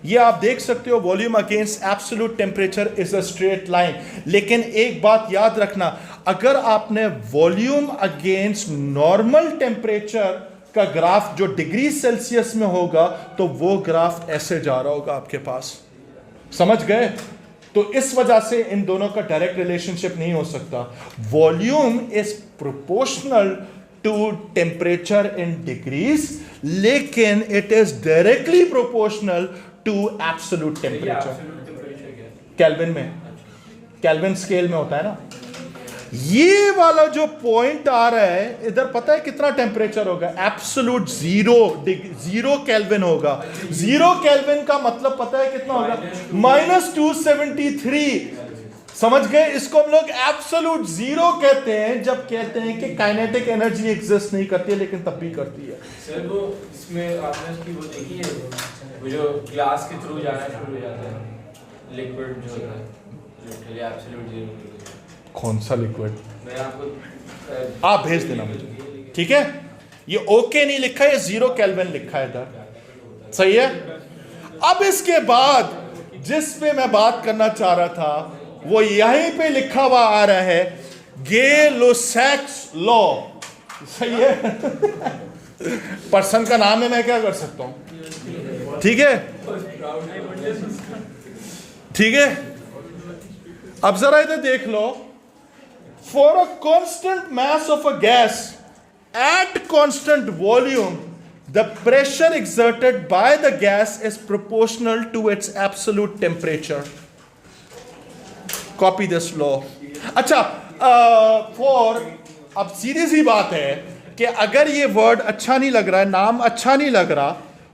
A: ये आप देख सकते हो, volume against absolute temperature is a straight line. लेकिन एक बात याद रखना, अगर आपने वॉल्यूम अगेंस्ट नॉर्मल टेम्परेचर का ग्राफ जो डिग्री सेल्सियस में होगा, तो वो ग्राफ ऐसे जा रहा होगा आपके पास, समझ गए। तो इस वजह से इन दोनों का डायरेक्ट रिलेशनशिप नहीं हो सकता। Volume is proportional to temperature in degrees, लेकिन it is directly proportional to absolute temperature kelvin में, केल्विन स्केल में होता है ना। ये वाला जो पॉइंट आ रहा है इधर, पता है कितना टेम्परेचर होगा? एब्सोल्यूट जीरो केल्विन होगा। 0 केल्विन का मतलब पता है कितना होगा? -273। समझ गए? इसको हम लोग एब्सोल्यूट जीरो कहते हैं जब कहते हैं कि काइनेटिक एनर्जी एग्जिस्ट नहीं करती है, लेकिन तब भी करती है।
B: सर वो इसमें आपने उसकी वो देखी है, वो जो ग्लास के थ्रू जाना शुरू हो जाता है, लिक्विड जो होता है, जो एब्सोल्यूट जीरो।
A: कौन सा लिक्विड?
B: मैं आपको
A: आप भेज देना मुझे, ठीक है। ये ओके नहीं लिखा है, 0 केल्विन लिखा है इधर, सही है। अब इसके बाद जिस पे मैं बात करना चाह रहा था वो यहीं पे लिखा हुआ आ रहा है, गे-लुसैक्स लॉ, सही है। पर्सन का नाम है, मैं क्या कर सकता हूं, ठीक है, ठीक है। अब जरा इधर देख लो, for a constant mass of a gas at constant volume, the pressure exerted by the gas is proportional to its absolute temperature. Copy this law. अच्छा, अब सीधी सी बात है कि अगर ये वर्ड अच्छा नहीं लग रहा है, नाम अच्छा नहीं लग रहा,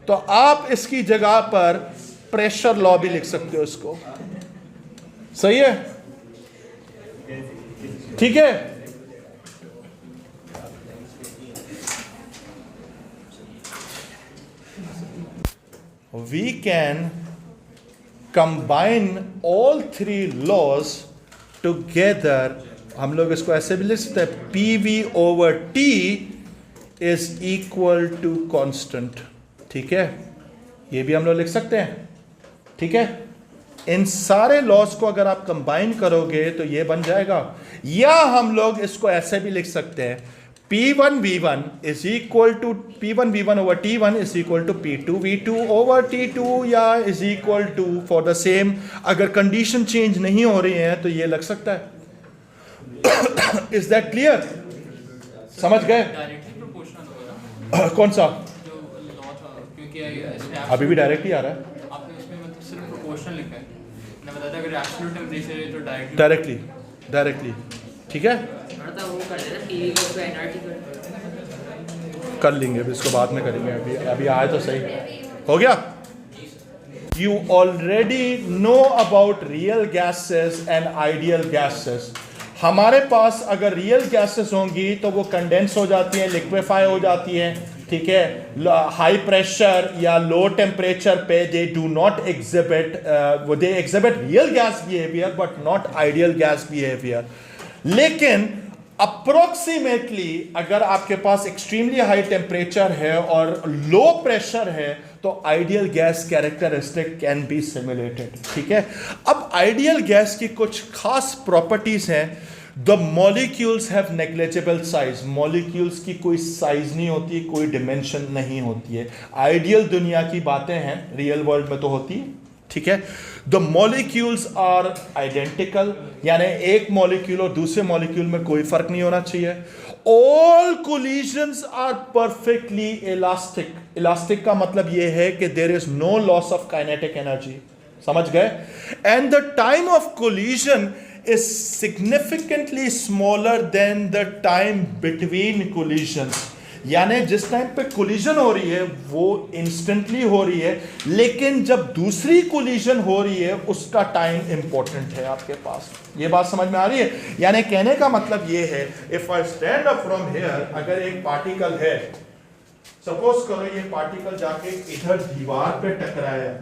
A: तो आप इसकी जगह पर प्रेशर लॉ भी लिख सकते हो इसको, सही है, ठीक है। We can combine all 3 laws together। हम लोग इसको ऐसे भी लिख सकते हैं, PV/T is equal to constant, ठीक है। ये भी हम लोग लिख सकते हैं, ठीक है। इन सारे लॉस को अगर आप कंबाइन करोगे तो ये बन जाएगा, या हम लोग इसको ऐसे भी लिख सकते हैं P1V1 is equal to P1V1 over T1 is equal to P2V2 over T2, या is equal to for the same, अगर कंडीशन चेंज नहीं हो रही है तो ये लग सकता है। Is that clear? समझ गए?
C: डायरेक्टली प्रोपोर्शनल होगा ना
A: कौन सा?
C: जो लॉ था, क्योंकि इसमें
A: अभी भी डायरेक्ट ही आ रहा है,
C: आपने इसमें मतलब सिर्फ प्रोपोर्शनल लिखा है। मैं बताया था अगर एब्सोल्यूट टेम्परेचर है तो
A: डायरेक्टली, ठीक है,
D: तो वो कर देना टीवी को एनआरटी
A: कर लेंगे, अभी इसको बाद में करेंगे, अभी आए तो सही हो गया। You already know about real gases and ideal gases. हमारे पास अगर रियल गैसेस होंगी तो वो कंडेंस हो जाती हैं, लिक्विफाई हो जाती हैं, ठीक है, हाई प्रेशर या लो टेम्परेचर पे they do not exhibit, they exhibit real gas behaviour but not ideal gas behaviour. लेकिन अप्रोक्सीमेटली अगर आपके पास एक्सट्रीमली हाई टेम्परेचर है और लो प्रेशर है तो ideal gas characteristic can be simulated, ठीक है। अब आइडियल गैस की कुछ खास प्रॉपर्टीज हैं। The molecules have negligible size, molecules की कोई साइज नहीं होती, कोई डिमेंशन नहीं होती है। आइडियल दुनिया की बातें हैं, रियल वर्ल्ड में तो होती है, ठीक है। द मॉलिक्यूल्स आर आइडेंटिकल, यानी एक मॉलिक्यूल और दूसरे मॉलिक्यूल में कोई फर्क नहीं होना चाहिए। All collisions are perfectly elastic, elastic का मतलब यह है कि there is no loss of kinetic energy, समझ गए। And the time of collision is significantly smaller than the time between collisions, यानी जिस टाइम पे कोलिजन हो रही है वो इंस्टेंटली हो रही है, लेकिन जब दूसरी कोलिजन हो रही है उसका टाइम इंपॉर्टेंट है आपके पास। ये बात समझ में आ रही है? यानी कहने का मतलब ये है, if I stand up from here, अगर एक पार्टिकल है, सपोज करो ये पार्टिकल जाके इधर दीवार पे टकराया,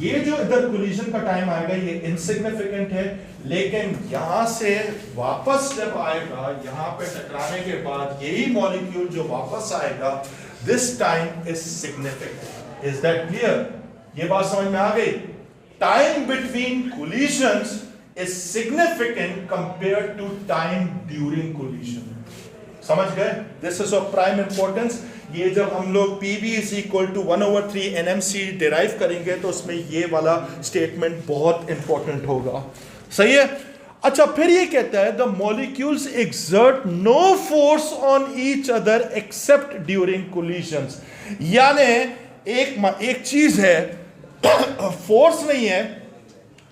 A: ये जो इधर कोलिजन का टाइम आएगा ये इनसिग्निफिकेंट है, लेकिन यहां से वापस जब आएगा, यहां पे टकराने के बाद यही मॉलिक्यूल जो वापस आएगा, this time is significant. Is that clear? ये बात समझ में आ गई? Time between collisions is significant compared to time during collision. समझ गए? This is of prime importance. ये जब हम लोग PV is equal to 1/3 NMC derive करेंगे तो उसमें ये वाला स्टेटमेंट बहुत इंपॉर्टेंट होगा, सही है। अच्छा, फिर ये कहता है the molecules exert no force on each other except during collisions, यानी एक चीज है फोर्स नहीं है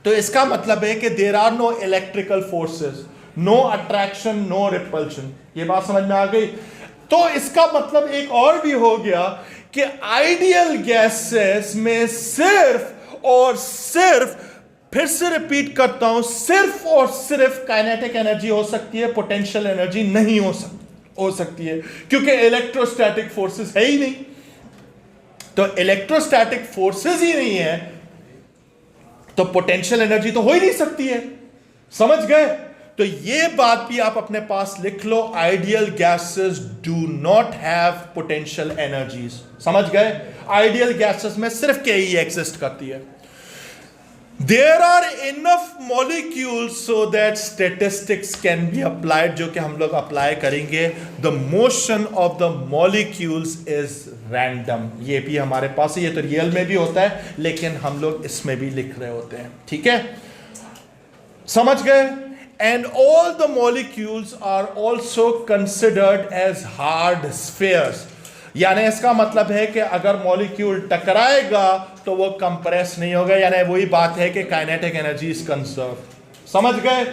A: तो इसका मतलब है कि there are no electrical forces, no attraction, no repulsion. ये बात समझ में आ गई? तो इसका मतलब एक और भी हो गया कि आइडियल गैसेस में सिर्फ और सिर्फ, फिर से रिपीट करता हूं, सिर्फ और सिर्फ काइनेटिक एनर्जी हो सकती है, पोटेंशियल एनर्जी नहीं हो सकती है, क्योंकि इलेक्ट्रोस्टैटिक फोर्सेस है ही नहीं। तो इलेक्ट्रोस्टैटिक फोर्सेस ही नहीं है तो पोटेंशियल एनर्जी तो हो ही नहीं सकती है, समझ गए? तो ये बात भी आप अपने पास लिख लो, ideal gases do not have potential energies, समझ गए? आइडियल गैसेस में सिर्फ के ही एग्जिस्ट करती है। There are enough molecules so that statistics can be applied, जो कि हम लोग अप्लाई करेंगे। The motion of the molecules is random, ये भी हमारे पास है, ये तो रियल में भी होता है लेकिन हम लोग इसमें भी लिख रहे होते हैं, ठीक है, समझ गए? And all the molecules are also considered as hard spheres, यानी इसका मतलब है कि अगर मॉलिक्यूल टकराएगा तो वो कंप्रेस नहीं होगा, यानी वही बात है कि काइनेटिक एनर्जी इज कंजर्व। समझ गए?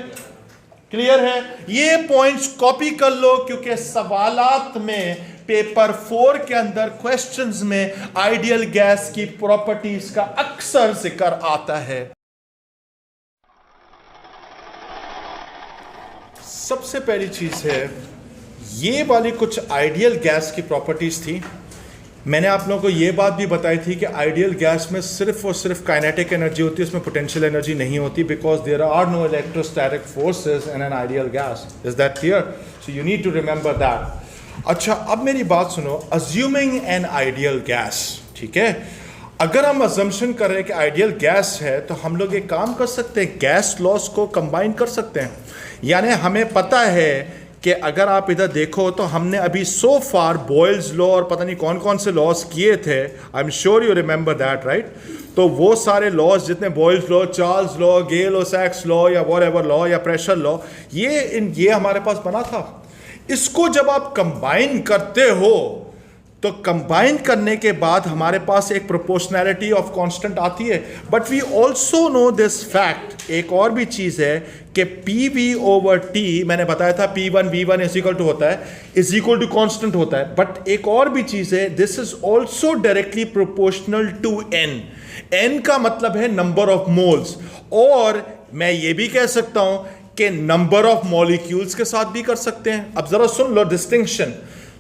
A: क्लियर है? ये पॉइंट्स कॉपी कर लो, क्योंकि सवालात में पेपर 4 के अंदर क्वेश्चंस में आइडियल गैस की प्रॉपर्टीज का अक्सर जिक्र आता है। सबसे पहली चीज है, ये वाली कुछ आइडियल गैस की प्रॉपर्टीज थी। मैंने आप लोगों को ये बात भी बताई थी कि आइडियल गैस में सिर्फ और सिर्फ काइनेटिक एनर्जी होती है, उसमें पोटेंशियल एनर्जी नहीं होती, because there are no electrostatic forces in an ideal gas. Is that clear? So you need to remember that. अच्छा, अब मेरी बात सुनो। अज्यूमिंग एन आइडियल गैस, ठीक है, अगर हम अजम्पशन कर रहे हैं कि आइडियल गैस है तो हम लोग एक काम कर सकते हैं, गैस लॉस को कंबाइन कर सकते हैं। यानी हमें पता है कि अगर आप इधर देखो तो हमने अभी सो फार बॉयल्स लॉ और पता नहीं कौन कौन से लॉस किए थे। I am sure you remember that, right? तो वो सारे लॉस जितने Boyle's law, Charles law, Gay Lussac's law या व्हाटएवर लॉ या प्रेशर लॉ, ये हमारे पास बना था। इसको जब आप कंबाइन करते हो तो कंबाइन करने के बाद हमारे पास एक प्रोपोर्शनैलिटी ऑफ कांस्टेंट आती है। But we also know this fact, एक और भी चीज है कि पी वी ओवर टी, मैंने बताया था P1 V1 is equal to होता है, इज इक्वल टू कांस्टेंट होता है। बट एक और भी चीज है, this is also directly proportional to n। n का मतलब है नंबर ऑफ मोल्स, और मैं ये भी कह सकता हूं कि नंबर ऑफ मॉलिक्यूल्स के साथ भी कर सकते हैं। अब जरा सुन लो डिस्टिंक्शन।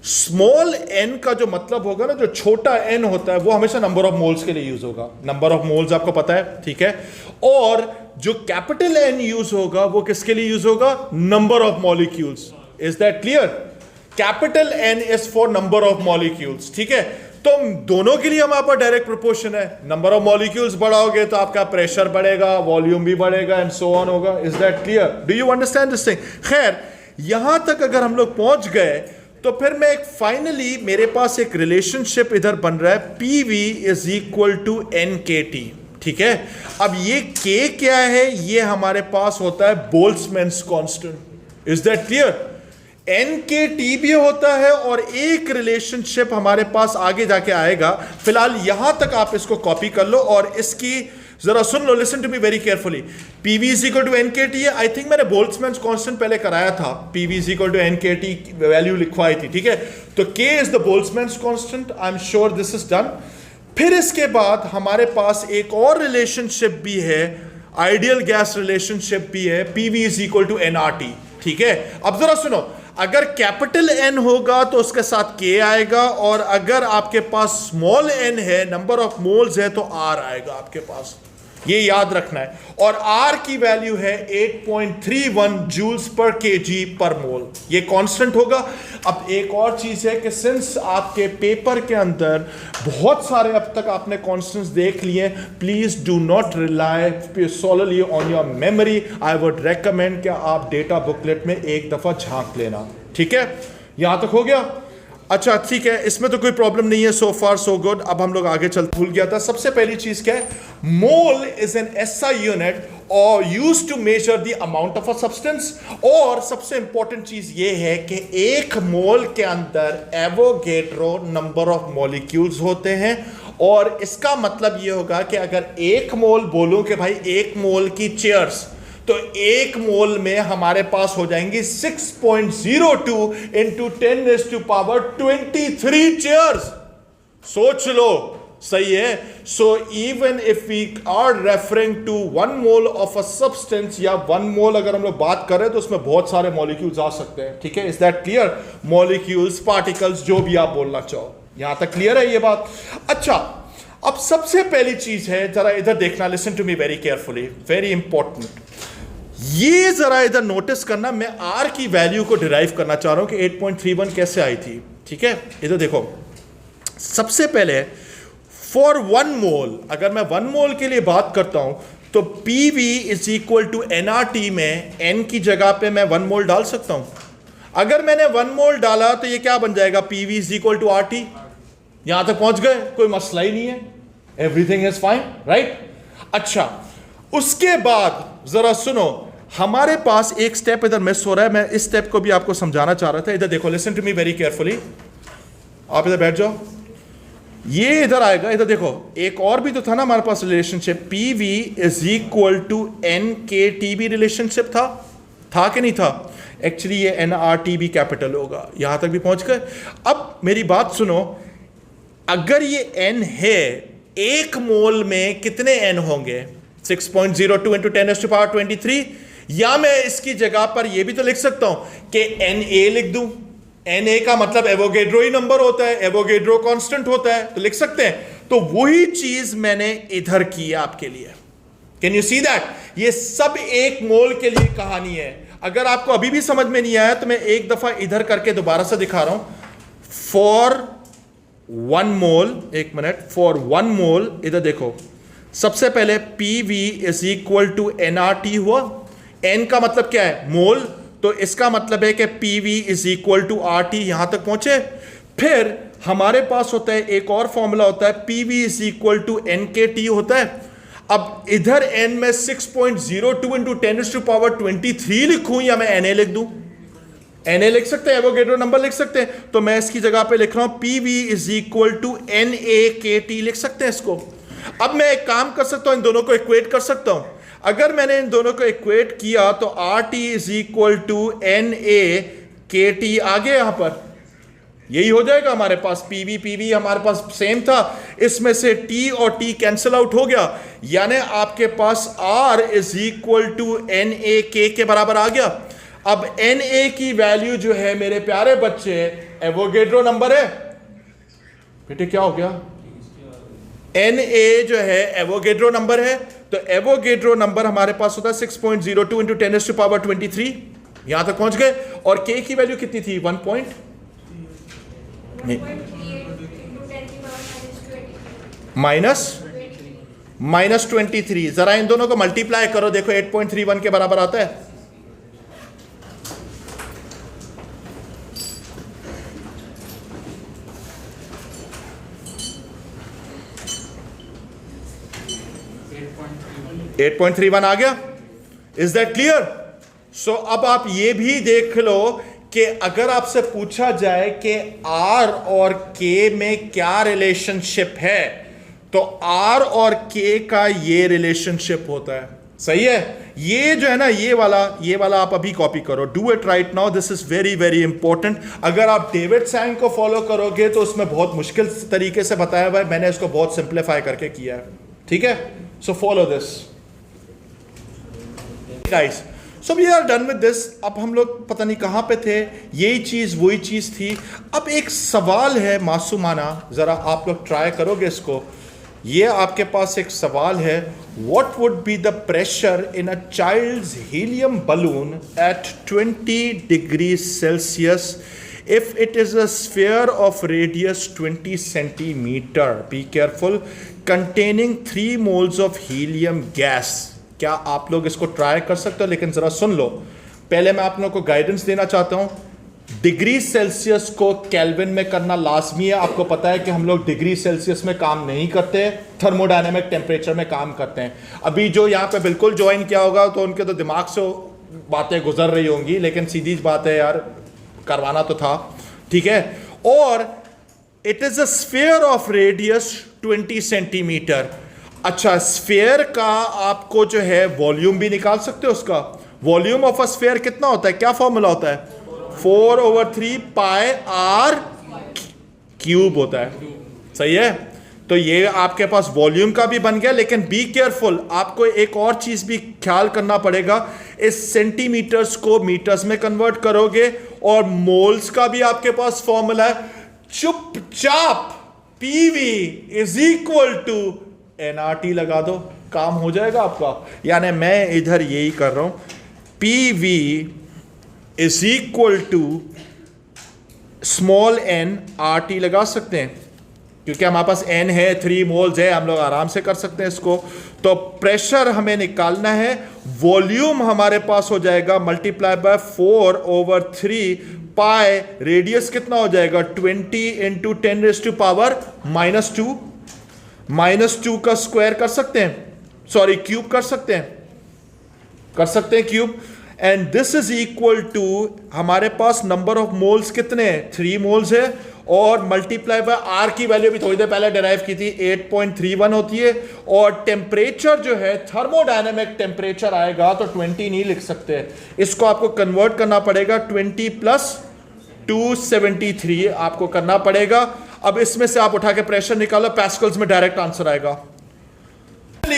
A: स्मॉल n का जो मतलब होगा ना, जो छोटा n होता है, वो हमेशा नंबर ऑफ मोल्स के लिए यूज होगा। नंबर ऑफ मोल्स आपको पता है, ठीक है? और जो कैपिटल N यूज होगा वो किसके लिए यूज होगा? Number of molecules. Is that clear? Capital N is for number of molecules, ठीक है? तो दोनों के लिए हमारे पास डायरेक्ट प्रोपोर्शन है। नंबर ऑफ मॉलिक्यूल्स बढ़ाओगे तो आपका प्रेशर बढ़ेगा, वॉल्यूम भी बढ़ेगा, एंड सो ऑन होगा। Is that clear? Do you understand this thing? खैर, यहां तक अगर हम लोग पहुंच गए तो फिर मैं एक फाइनली मेरे पास एक रिलेशनशिप इधर बन रहा है, PV is equal to NKT, ठीक है? अब ये K क्या है? ये हमारे पास होता है Boltzmann's constant. Is that clear? NKT भी होता है और एक रिलेशनशिप हमारे पास आगे जाके आएगा। फिलहाल यहां तक आप इसको कॉपी कर लो और इसकी जरा सुन लो, listen to me very carefully. PV is equal to NKT है। आई थिंक मैंने बोल्ट्जमैन्स कांस्टेंट पहले कराया था, PV is equal to NKT value लिखवाई थी, ठीक है? तो K is the Boltzmann's constant. I am sure this is done. फिर इसके बाद हमारे पास एक और रिलेशनशिप भी है, आइडियल गैस रिलेशनशिप भी है, PV is equal to nRT, ठीक है? अब जरा सुनो, अगर कैपिटल N होगा तो उसके साथ K आएगा, और अगर आपके पास स्मॉल n है, नंबर ऑफ मोल्स है, तो R आएगा आपके पास। ये याद रखना है। और R की वैल्यू है 8.31 जूल्स पर केजी पर मोल। ये कांस्टेंट होगा। अब एक और चीज है कि सिंस आपके पेपर के अंदर बहुत सारे अब तक आपने कांस्टेंट्स देख लिए, please do not rely solely on your memory. I would recommend कि आप डेटा बुकलेट में एक दफा झांक लेना, ठीक है? यहां तक हो गया? अच्छा, ठीक है, इसमें तो कोई प्रॉब्लम नहीं है। सो फार सो गुड। अब हम लोग आगे चल, भूल गया था। सबसे पहली चीज क्या है? Mole is an SI unit और used to measure the amount of a substance. और सबसे इंपॉर्टेंट चीज ये है कि एक मोल के अंदर एवोगैड्रो नंबर ऑफ मॉलिक्यूल्स होते हैं, और इसका मतलब ये होगा कि अगर एक मोल बोलूं कि भाई एक मोल की चेयर्स, तो एक मोल में हमारे पास हो जाएंगी 6.02 इंटू 10⁻23 चेयर्स। सोच लो, सही है? So even if we are referring to 1 mole of a substance, या 1 मोल अगर हम लोग बात करें तो उसमें बहुत सारे मॉलिक्यूल्स आ सकते हैं, ठीक है? Is that clear? Molecules, particles, जो भी आप बोलना चाहो। यहां तक क्लियर है ये बात? अच्छा, अब सबसे पहली चीज है, जरा इधर देखना, listen to me very carefully, very important. ये जरा इधर नोटिस करना, मैं R की वैल्यू को डिराइव करना चाह रहा हूं कि 8.31 कैसे आई थी, ठीक है? इधर देखो, सबसे पहले फॉर 1 मोल, अगर मैं 1 मोल के लिए बात करता हूं तो PV is equal to nRT में N की जगह पे मैं 1 मोल डाल सकता हूं। अगर मैंने 1 मोल डाला तो ये क्या बन जाएगा? PV is equal to RT। यहां तक पहुंच गए? कोई मसला ही नहीं है, एवरीथिंग इज फाइन, राइट? अच्छा, उसके बाद जरा सुनो, हमारे पास एक स्टेप इधर मिस हो रहा है। मैं इस स्टेप को भी आपको समझाना चाह रहा था। इधर देखो, listen to me very carefully. आप इधर बैठ जाओ, ये इधर आएगा। इधर देखो, एक और भी तो था ना हमारे पास relationship, PV is equal to NKT भी रिलेशनशिप था कि नहीं था? एक्चुअली ये nRT भी कैपिटल होगा। यहां तक भी पहुंच गए? अब मेरी बात सुनो, अगर ये N है, एक मोल में कितने N होंगे? 6.02 इंटू 10⁻23। या मैं इसकी जगह पर यह भी तो लिख सकता हूं कि Na लिख दूं। Na का मतलब एवोगैड्रो ही नंबर होता है, एवोगैड्रो कांस्टेंट होता है, तो लिख सकते हैं। तो वही चीज मैंने इधर की है आपके लिए। Can you see that? ये सब एक मोल के लिए कहानी है। अगर आपको अभी भी समझ में नहीं आया तो मैं एक दफा इधर करके दोबारा से दिखा रहा हूं। फॉर 1 मोल, एक मिनट, फॉर 1 मोल, इधर देखो, सबसे पहले PV is equal to nRT हुआ। N का मतलब क्या है? मोल, तो इसका मतलब है कि PV is equal to RT, यहां तक पहुंचे। फिर हमारे पास होता है एक और फॉर्मूला होता है, PV is equal to NKT होता है। अब इधर N में 6.02 इंटू 10⁻23 लिखूं या मैं NA लिख दूं? NA लिख सकते हैं, एवोगेड्रो नंबर लिख सकते हैं, तो मैं इसकी जगह पे लिख रहा हूं PV is equal to NAKT, लिख सकते हैं इसको। अब मैं एक काम कर सकता हूं, इन दोनों को इक्वेट कर सकता हूं। अगर मैंने इन दोनों को इक्वेट किया तो RT is equal to NAKT आ गया, यहां पर यही हो जाएगा हमारे पास। PV हमारे पास सेम था, इसमें से T और T कैंसिल आउट हो गया, यानी आपके पास R is equal to NAK के बराबर आ गया। अब Na की वैल्यू जो है मेरे प्यारे बच्चे एवोगेड्रो नंबर है। बेटे क्या हो गया? Na जो है एवोगेड्रो नंबर है, तो एवोगेड्रो नंबर हमारे पास होता है 6.02 इंटू 10⁻23, यहां तक पहुंच गए। और K की वैल्यू कितनी थी? 1 माइनस 23। जरा इन दोनों को मल्टीप्लाई करो, देखो 8.31 के बराबर आता है। एट 8.31 आ गया। Is that clear? सो अब आप ये भी देख लो कि अगर आपसे पूछा जाए कि R और K में क्या रिलेशनशिप है, तो R और K का ये रिलेशनशिप होता है। सही है? ये जो है ना, ये वाला आप अभी कॉपी करो। Do it right now, this is very very important. अगर आप डेविड सैंग को फॉलो करोगे तो उसमें बहुत मुश्किल तरीके से बताया हुआ है, मैंने इसको बहुत सिंप्लीफाई करके किया है। ठीक है? So follow this guys. So we are done with this. अब हम लोग पता नहीं कहां पे थे, यही चीज वही चीज थी। अब एक सवाल है मासूमाना, जरा आप लोग ट्राई करोगे इसको। ये आपके पास एक सवाल है, what would be the pressure in a child's helium balloon at 20 degree Celsius if it is a sphere of radius 20 centimeter, be careful, containing 3 moles of helium gas। क्या आप लोग इसको ट्राई कर सकते हो? लेकिन जरा सुन लो, पहले मैं आप लोगों को गाइडेंस देना चाहता हूं। डिग्री सेल्सियस को केल्विन में करना लाजमी है। आपको पता है कि हम लोग डिग्री सेल्सियस में काम नहीं करते, थर्मोडायनेमिक टेम्परेचर में काम करते हैं। अभी जो यहाँ पे बिल्कुल ज्वाइन किया होगा तो उनके तो दिमाग से बातें गुजर रही होंगी, लेकिन सीधी बात है यार, करवाना तो था। ठीक है? और it is a sphere of radius 20 centimetre. अच्छा, स्फीयर का आपको जो है वॉल्यूम भी निकाल सकते हो। उसका वॉल्यूम ऑफ अ स्फीयर कितना होता है? क्या फॉर्मूला होता है? 4/3 पाई आर क्यूब होता है। सही है? तो ये आपके पास वॉल्यूम का भी बन गया। लेकिन बी केयरफुल, आपको एक और चीज भी ख्याल करना पड़ेगा। इस सेंटीमीटर्स को मीटर्स में कन्वर्ट करोगे, और मोल्स का भी आपके पास फॉर्मूला है। चुपचाप PV is equal to NRT लगा दो, काम हो जाएगा आपका। यानी मैं इधर यही कर रहा हूं, PV is equal to small n R T लगा सकते हैं, क्योंकि हमारे पास एन है, 3 मोल्स है, हम लोग आराम से कर सकते हैं इसको। तो प्रेशर हमें निकालना है, वॉल्यूम हमारे पास हो जाएगा मल्टीप्लाई बाय 4/3 पाई, रेडियस कितना हो जाएगा? 20 इंटू 10⁻⁻²। -2 का स्क्वायर कर सकते हैं, सॉरी क्यूब कर सकते हैं cube. And this is equal to, हमारे पास नंबर ऑफ मोल्स कितने हैं? 3 मोल्स है, और मल्टीप्लाई बाय आर की वैल्यू भी थोड़ी देर पहले डिराइव की थी, 8.31 होती है। और टेम्परेचर जो है, थर्मोडायनेमिक टेम्परेचर आएगा तो 20 नहीं लिख सकते, इसको आपको कन्वर्ट करना पड़ेगा। 20 + 273 आपको करना पड़ेगा। अब इसमें से आप उठा के प्रेशर निकालो, पैस्कल्स में डायरेक्ट आंसर आएगा।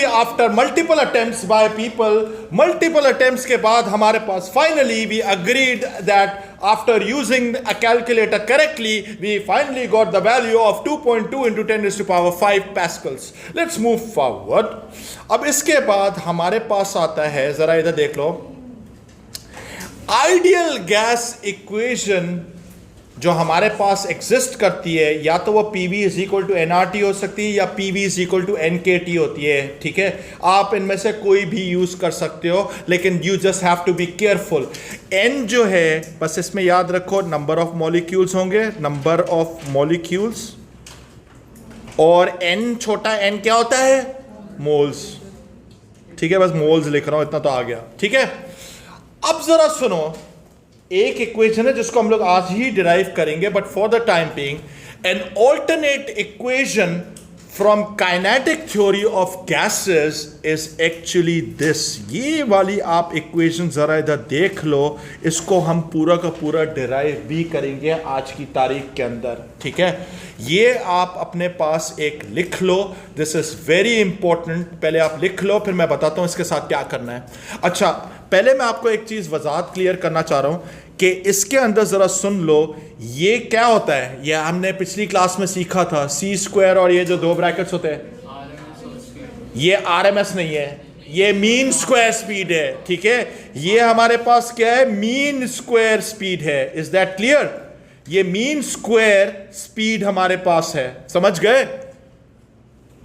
A: After multiple attempts by people, multiple attempts के बाद हमारे पास finally we agreed that after using a calculator correctly we finally got the value of 2.2 into 10⁵ pascals. Let's move forward. अब इसके बाद हमारे पास आता है, जरा इधर देख लो, आइडियल गैस इक्वेशन जो हमारे पास एग्जिस्ट करती है, या तो वो PV is equal to nRT हो सकती है या PV is equal to NKT होती है, ठीक है। आप इनमें से कोई भी यूज कर सकते हो, लेकिन you just have to be careful. N जो है, बस इसमें याद रखो नंबर ऑफ मॉलिक्यूल्स होंगे, नंबर ऑफ मॉलिक्यूल्स, और N छोटा n क्या होता है, मोल्स, ठीक है। बस मोल्स लिख रहा हूं, इतना तो आ गया, ठीक है। अब जरा सुनो, एक इक्वेशन है जिसको हम लोग आज ही डिराइव करेंगे, but for the time being an alternate equation from kinetic theory of gases is actually this. ये वाली आप इक्वेशन जरा इधर देख लो, इसको हम पूरा का पूरा डिराइव भी करेंगे आज की तारीख के अंदर, ठीक है। ये आप अपने पास एक लिख लो, दिस इज वेरी इंपॉर्टेंट। पहले आप लिख लो, फिर मैं बताता हूं इसके साथ क्या करना है। अच्छा, पहले मैं आपको एक चीज वजाहत क्लियर करना चाह रहा हूं कि इसके अंदर जरा सुन लो, ये क्या होता है। ये हमने पिछली क्लास में सीखा था, C² और ये जो दो ब्रैकेट्स होते हैं, ये RMS नहीं है, ये मीन स्क्वायर स्पीड है, ठीक है। ये हमारे पास क्या है, मीन स्क्वायर स्पीड है। Is that clear? ये मीन स्क्वायर स्पीड हमारे पास है, समझ गए।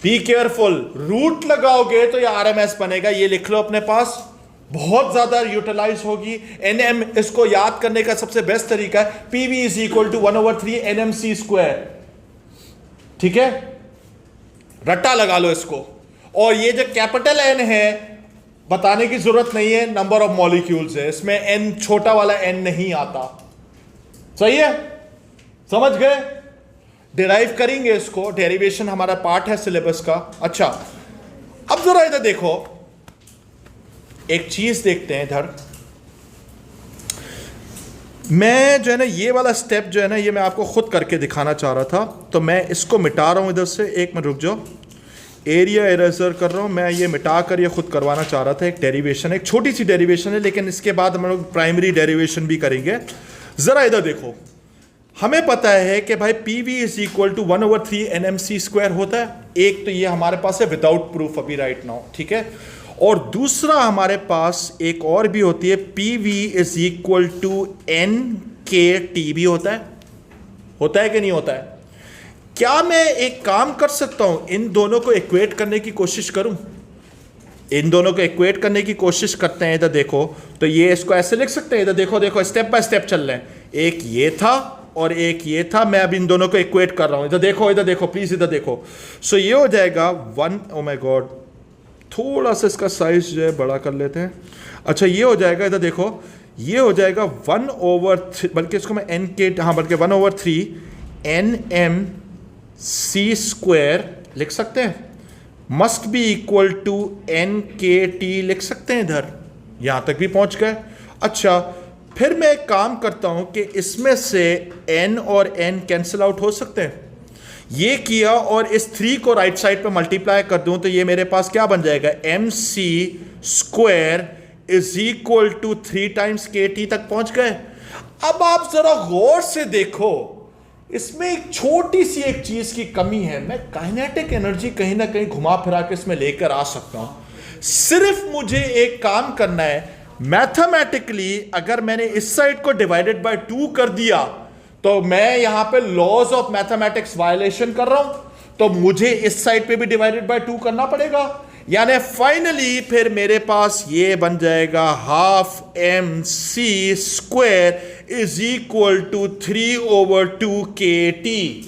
A: बी केयरफुल, रूट लगाओगे तो ये RMS बनेगा, ये लिख लो अपने पास, बहुत ज्यादा यूटिलाइज होगी। NM, इसको याद करने का सबसे बेस्ट तरीका है PV is equal to 1/3 NMC², ठीक है। रट्टा लगा लो इसको। और ये जो कैपिटल N है, बताने की जरूरत नहीं है, नंबर ऑफ मॉलिक्यूल्स है, इसमें N छोटा वाला N नहीं आता, सही है, समझ गए। डिराइव करेंगे इसको, डेरिवेशन हमारा पार्ट है सिलेबस का। अच्छा, अब जरा इधर देखो, एक चीज देखते हैं इधर। मैं जो है ना, ये वाला स्टेप जो है ना, ये मैं आपको खुद करके दिखाना चाह रहा था, तो मैं इसको मिटा रहा हूं इधर से। एक मिनट रुक जाओ, एरिया इरेजर कर रहा हूं मैं, ये मिटा कर ये खुद करवाना चाह रहा था। एक डेरिवेशन, एक छोटी सी डेरिवेशन है, लेकिन इसके बाद हम लोग प्राइमरी डेरिवेशन भी करेंगे। जरा इधर देखो, हमें पता है कि भाई PV is equal to 1/3 NMC² होता है। एक तो ये हमारे पास है विदाउट प्रूफ अभी राइट नाउ, ठीक है। और दूसरा हमारे पास एक और भी होती है, PV is equal to NKT भी होता है कि नहीं होता है। क्या मैं एक काम कर सकता हूं, इन दोनों को इक्वेट करने की कोशिश करूं? इन दोनों को इक्वेट करने की कोशिश करते हैं। इधर देखो, तो ये इसको ऐसे लिख सकते हैं, इधर देखो, देखो स्टेप बाय स्टेप चल रहे हैं। एक ये था और एक ये था, मैं अब इन दोनों को इक्वेट कर रहा हूं। इधर देखो प्लीज, इधर देखो। सो ये हो जाएगा 1, ओ माय गॉड, थोड़ा सा इसका साइज जो है बड़ा कर लेते हैं। अच्छा, ये हो जाएगा, इधर देखो, ये हो जाएगा 1/3, बल्कि इसको मैं बल्कि 1/3 NMC² लिख सकते हैं, must be equal to NKT लिख सकते हैं। इधर यहां तक भी पहुंच गए। अच्छा, फिर मैं एक काम करता हूं कि इसमें से N और N कैंसिल आउट हो सकते हैं। ये किया और इस 3 को राइट साइड पे मल्टीप्लाई कर दूं तो ये मेरे पास क्या बन जाएगा, MC² is equal to 3 times KT तक पहुंच गए। अब आप जरा गौर से देखो, इसमें एक छोटी सी एक चीज की कमी है। मैं काइनेटिक एनर्जी कहीं ना कहीं घुमा फिरा के इसमें लेकर आ सकता हूं। सिर्फ मुझे एक काम करना है, मैथमेटिकली अगर मैंने इस साइड को डिवाइडेड बाय 2 कर दिया तो मैं यहां पे लॉज ऑफ मैथमेटिक्स वायलेशन कर रहा हूं, तो मुझे इस साइड पे भी डिवाइडेड बाय 2 करना पड़ेगा। यानी फाइनली फिर मेरे पास ये बन जाएगा 1/2 MC² is equal to 3/2 KT।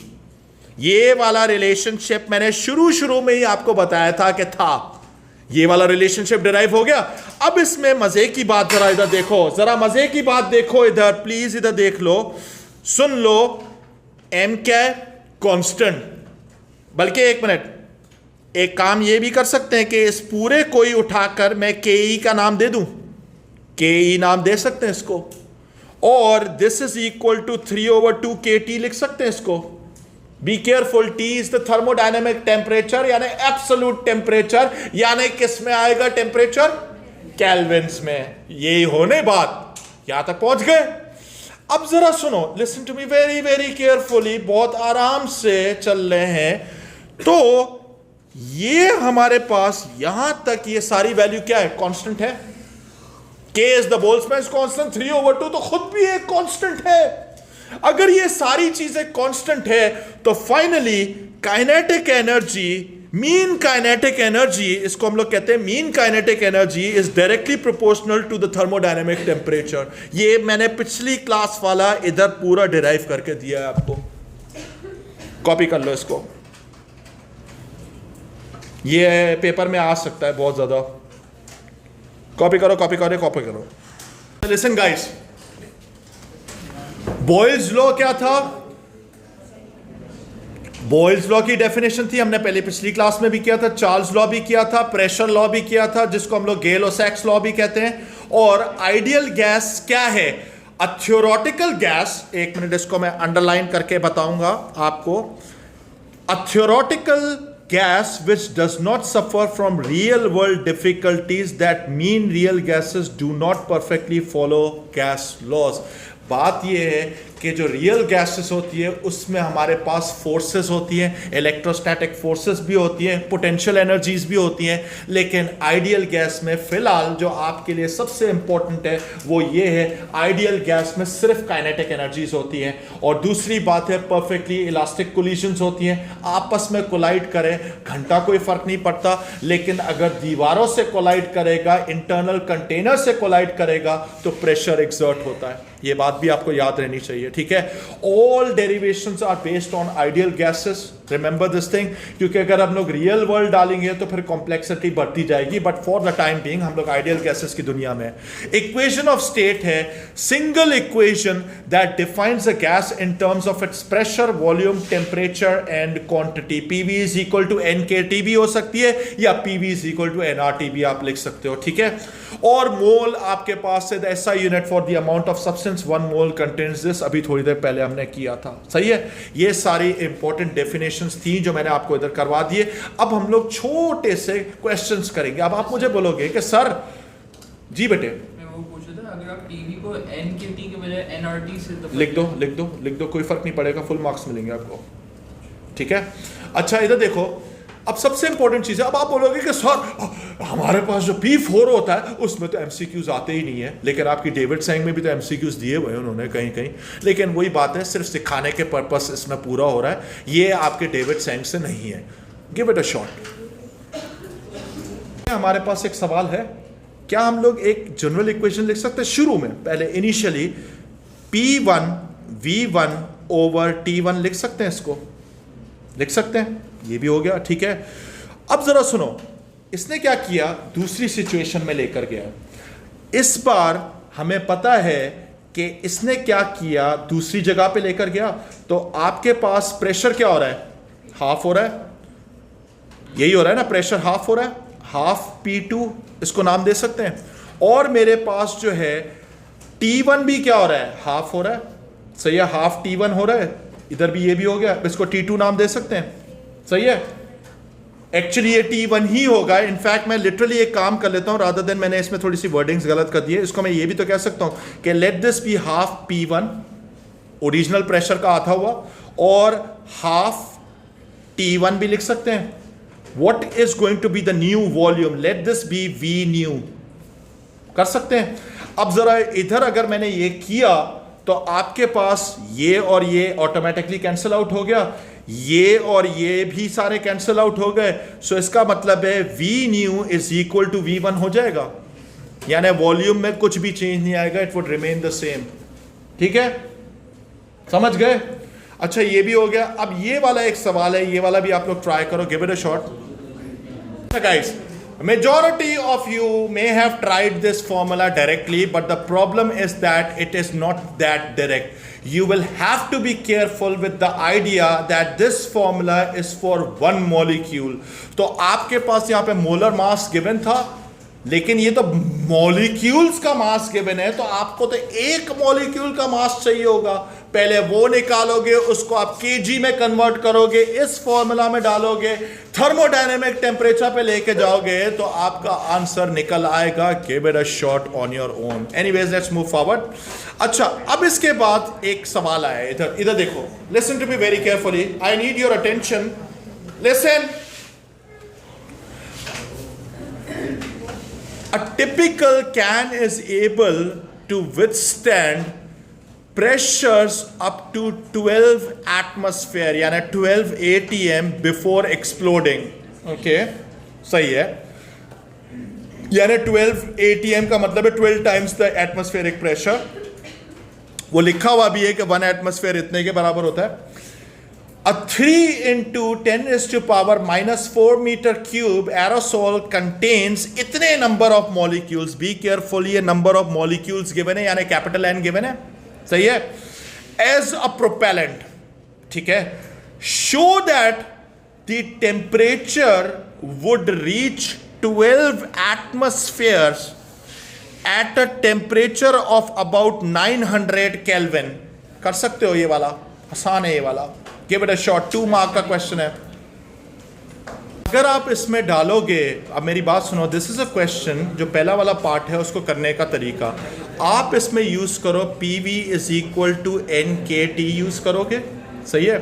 A: ये वाला रिलेशनशिप मैंने शुरू में ही आपको बताया था कि था, ये वाला रिलेशनशिप डिराइव हो गया। अब इसमें मजे की बात जरा इधर देखो, जरा मजे की बात देखो इधर प्लीज, इधर देख लो, सुन लो। M क्या है, कांस्टेंट। बल्कि एक मिनट, एक काम ये भी कर सकते हैं कि इस पूरे को ही उठाकर मैं KE का नाम दे दूं, KE नाम दे सकते हैं इसको, और this is equal to 3/2 KT लिख सकते हैं इसको। Be careful, T is the thermodynamic temperature, यानी एब्सोल्यूट टेम्परेचर, यानी किस में आएगा टेम्परेचर, केल्विन्स में। यही होने बात, यहां तक पहुंच गए। अब जरा सुनो, listen to me very very carefully, बहुत आराम से चल रहे हैं। तो ये हमारे पास यहां तक ये सारी वैल्यू क्या है, कांस्टेंट है। K is the Boltzmann constant, 3/2 तो खुद भी एक कांस्टेंट है। अगर ये सारी चीजें कांस्टेंट है तो finally kinetic energy, mean kinetic energy, इसको हम लोग कहते हैं mean kinetic energy is directly proportional to the thermodynamic temperature. ये मैंने पिछली क्लास वाला इधर पूरा डिराइव करके दिया है आपको, कॉपी कर लो इसको, ये पेपर में आ सकता है बहुत ज्यादा। कॉपी करो कॉपी करो कॉपी करो। लिसन गाइस, बॉयल्स लॉ क्या था? बॉयल्स लॉ की डेफिनेशन थी, हमने पहले पिछली क्लास में भी किया था, चार्ल्स लॉ भी किया था, प्रेशर लॉ भी किया था, जिसको हम लोग गेल और सैक्स लॉ भी कहते हैं। और आइडियल गैस क्या है? अ थ्योरेटिकल गैस, एक मिनट इसको मैं अंडरलाइन करके बताऊंगा आपको। A theoretical gas which does not suffer from real world difficulties, that mean real gases do not perfectly follow gas laws। बात यह है कि जो रियल गैसेस होती है उसमें हमारे पास फोर्सेस होती हैं, इलेक्ट्रोस्टैटिक फोर्सेस भी होती हैं, पोटेंशियल एनर्जीज भी होती हैं, लेकिन आइडियल गैस में फिलहाल जो आपके लिए सबसे इंपॉर्टेंट है वो ये है, आइडियल गैस में सिर्फ काइनेटिक एनर्जीज होती हैं। और दूसरी बात है परफेक्टली इलास्टिक कोलिजन्स होती हैं, आपस में कोलाइड करें घंटा कोई फर्क नहीं पड़ता, लेकिन अगर दीवारों से कोलाइड करेगा, इंटरनल कंटेनर से कोलाइड करेगा तो प्रेशर एक्सर्ट होता है। ये बात भी आपको याद रहनी चाहिए, ठीक है। All derivations are based on ideal gases, remember this thing, क्योंकि अगर हम लोग रियल वर्ल्ड डालेंगे तो फिर कॉम्प्लेक्सिटी बढ़ती जाएगी, but for the time being हम लोग आइडियल गैसेस की दुनिया में। इक्वेशन ऑफ स्टेट है single equation that defines a gas in terms of its pressure, volume, temperature and quantity. PV is equal to NKT भी हो सकती है या PV is equal to NRT भी आप लिख सकते हो, ठीक है। और मोल आपके पास है ऐसा unit for the amount of substance, 1 mole contains this, अभी थोड़ी देर पहले हमने किया था, सही है। ये सारी इंपॉर्टेंट डेफिनेशंस थी जो मैंने आपको इधर करवा दिए। अब हम लोग छोटे से क्वेश्चंस करेंगे। अब आप मुझे बोलोगे कि सर जी बेटे,
C: मैं वो पूछ रहा था, अगर आप टीवी को एनकेटी के बजाय एनआरटी से तो
A: लिख दो लिख दो लिख दो, कोई फर्क नहीं पड़ेगा, फुल मार्क्स मिलेंगे आपको, ठीक है। अच्छा इधर देखो, अब सबसे इंपॉर्टेंट चीज है, अब आप बोलोगे कि सर हमारे पास जो P4 होता है उसमें तो एमसीक्यूज आते ही नहीं है, लेकिन आपकी डेविड सैंग में भी तो एमसीक्यूज दिए हुए हैं उन्होंने कहीं कहीं, लेकिन वही बात है, सिर्फ सिखाने के पर्पस इसमें पूरा हो रहा है, ये आपके डेविड सैंग से नहीं है। Give it a shot. हमारे पास एक सवाल है, क्या हम लोग एक जनरल इक्वेशन लिख सकते हैं शुरू में, पहले initially P1 V1 over T1 लिख सकते हैं, इसको लिख सकते हैं, ये भी हो गया, ठीक है। अब जरा सुनो, इसने क्या किया, दूसरी सिचुएशन में लेकर गया। इस बार हमें पता है कि इसने क्या किया, दूसरी जगह पे लेकर गया, तो आपके पास प्रेशर क्या हो रहा है, हाफ हो रहा है, यही हो रहा है ना, प्रेशर हाफ हो रहा है, हाफ P2 इसको नाम दे सकते हैं। और मेरे पास जो है T1 भी क्या हो रहा है, हाफ हो रहा है, सही है, हाफ T1 हो रहा है, इधर भी ये भी हो गया, इसको T2 नाम दे सकते हैं, सही है। एक्चुअली ये T1 ही होगा, इनफैक्ट मैं लिटरली एक काम कर लेता हूं, रादर देन मैंने इसमें थोड़ी सी वर्डिंग्स गलत कर दी है, इसको मैं ये भी तो कह सकता हूं कि let this be half P1 original pressure का आधा हुआ, और हाफ T1 भी लिख सकते हैं। What is going to be the new volume, let this be V new, कर सकते हैं। अब जरा इधर अगर मैंने ये किया तो आपके पास ये और ये ऑटोमेटिकली कैंसिल आउट हो गया, ये और ये भी सारे कैंसिल आउट हो गए, सो इसका मतलब है V new is equal to V1 हो जाएगा, यानी वॉल्यूम में कुछ भी चेंज नहीं आएगा, it would remain the same, ठीक है, समझ गए। अच्छा ये भी हो गया। अब ये वाला एक सवाल है, ये वाला भी आप लोग ट्राई करो, give it a shot. Guys, majority of you may have tried this formula directly, but the problem is that it is not that direct. You will have to be careful with the idea that this formula is for one molecule. तो आपके पास यहाँ पे मोलर मास गिवन था, लेकिन ये तो मॉलिक्यूल्स का मास गिवन है, तो आपको तो एक मॉलिक्यूल का मास चाहिए होगा, पहले वो निकालोगे, उसको आप केजी में कन्वर्ट करोगे, इस फॉर्मूला में डालोगे, थर्मोडायनेमिक टेम्परेचर पे लेके जाओगे, तो आपका आंसर निकल आएगा। Give it a shot on your own. Anyways let's move forward. अच्छा अब इसके बाद एक सवाल आया, इधर इधर देखो, listen to me very carefully, I need your attention, listen. A typical can is able to withstand pressures up to 12 atmosphere यानी 12 atm बिफोर एक्सप्लोडिंग. ओके, सही है. यानी 12 atm का मतलब है 12 टाइम्स द एटमॉस्फेरिक प्रेशर. वो लिखा हुआ भी है कि 1 एटमॉस्फेयर इतने के बराबर होता है. A 3 into 10 raised to power minus 4 meter cube aerosol contains इतने number of molecules. Be careful, ये number of molecules given है यानी capital N given है. सही है. As a propellant, ठीक है. Show that the temperature would reach 12 atmospheres at a temperature of about 900 Kelvin. कर सकते हो ये वाला, आसान है ये वाला. Give it a shot. 2 mark का क्वेश्चन है. अगर आप इसमें डालोगे, अब मेरी बात सुनो, दिस इज अ क्वेश्चन, जो पहला वाला पार्ट है उसको करने का तरीका, आप इसमें यूज करो PV is equal to NKT use करोगे. सही है.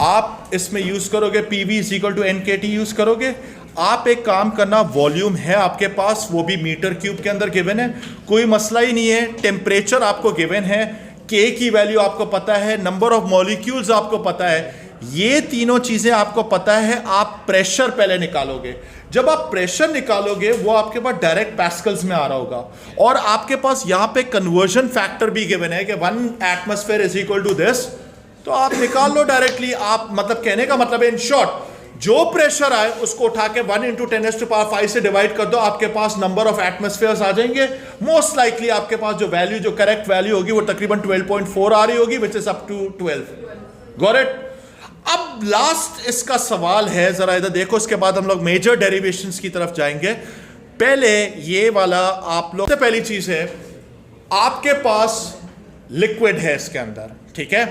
A: आप इसमें यूज करोगे PV is equal to NKT use करोगे. आप एक काम करना, वॉल्यूम है आपके पास, वो भी मीटर क्यूब के अंदर गिवन है, कोई मसला ही नहीं है. टेम्परेचर आपको गिवन है, K की वैल्यू आपको पता है, नंबर ऑफ मॉलिक्यूल्स आपको पता है, ये तीनों चीजें आपको पता है. आप प्रेशर पहले निकालोगे. जब आप प्रेशर निकालोगे वो आपके पास डायरेक्ट पैस्कल्स में आ रहा होगा, और आपके पास यहां पे कन्वर्जन फैक्टर भी गिवन है कि 1 atmosphere is equal to this. तो आप निकाल लो डायरेक्टली. आप मतलब कहने का मतलब है, इन शॉर्ट, जो प्रेशर आए उसको उठा के 1 into 10 raised to power 5 से डिवाइड कर दो, आपके पास नंबर ऑफ एटमॉस्फेयर्स आ जाएंगे. मोस्ट लाइकली आपके पास जो वैल्यू, जो करेक्ट वैल्यू होगी वो तकरीबन 12.4 आ रही होगी, which is up to 12. Got it. अब लास्ट इसका सवाल है, जरा इधर देखो, इसके बाद हम लोग मेजर डेरिवेशंस की तरफ जाएंगे. पहले ये वाला आप लोग, सबसे पहली चीज है, आपके पास लिक्विड है इसके अंदर. ठीक है.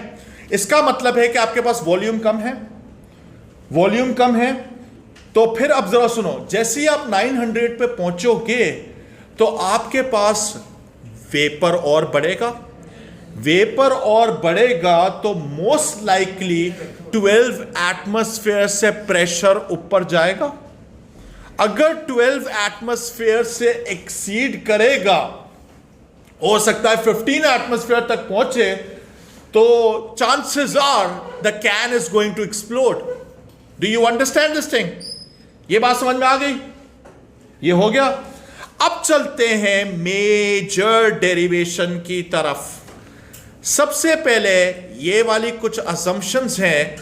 A: इसका मतलब है कि आपके पास वॉल्यूम कम है. वॉल्यूम कम है तो फिर अब जरा सुनो, जैसे ही आप 900 पे पहुंचोगे तो आपके पास वेपर और बढ़ेगा. वेपर और बढ़ेगा तो मोस्ट लाइकली 12 एटमॉस्फेयर से प्रेशर ऊपर जाएगा. अगर 12 एटमॉस्फेयर से एक्सीड करेगा, हो सकता है 15 एटमॉस्फेयर तक पहुंचे, तो chances are the can is going to explode. Do you understand this thing? ये बात समझ में आ गई? ये हो गया. अब चलते हैं मेजर डेरिवेशन की तरफ. सबसे पहले ये वाली कुछ assumptions हैं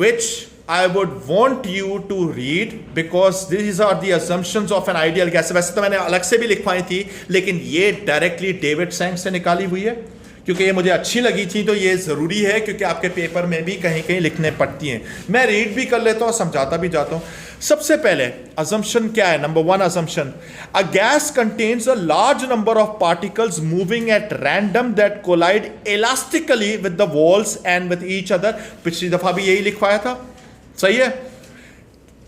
A: which I would want you to read because these are the assumptions of an ideal gas. वैसे तो मैंने अलग से भी लिखवाई थी, लेकिन ये डायरेक्टली डेविड सैंग से निकाली हुई है, क्योंकि ये मुझे अच्छी लगी थी. तो ये ज़रूरी है क्योंकि आपके पेपर में भी कहीं कहीं लिखने पड़ती हैं. मैं रीड भी कर लेता हूँ, समझाता भी जाता हूँ. सबसे पहले assumption क्या है? Number 1 assumption, a gas contains a large number of particles moving at random that collide elastically with the walls and with each other. पिछली दफ़ा भी यही लिखवाया था. सही है.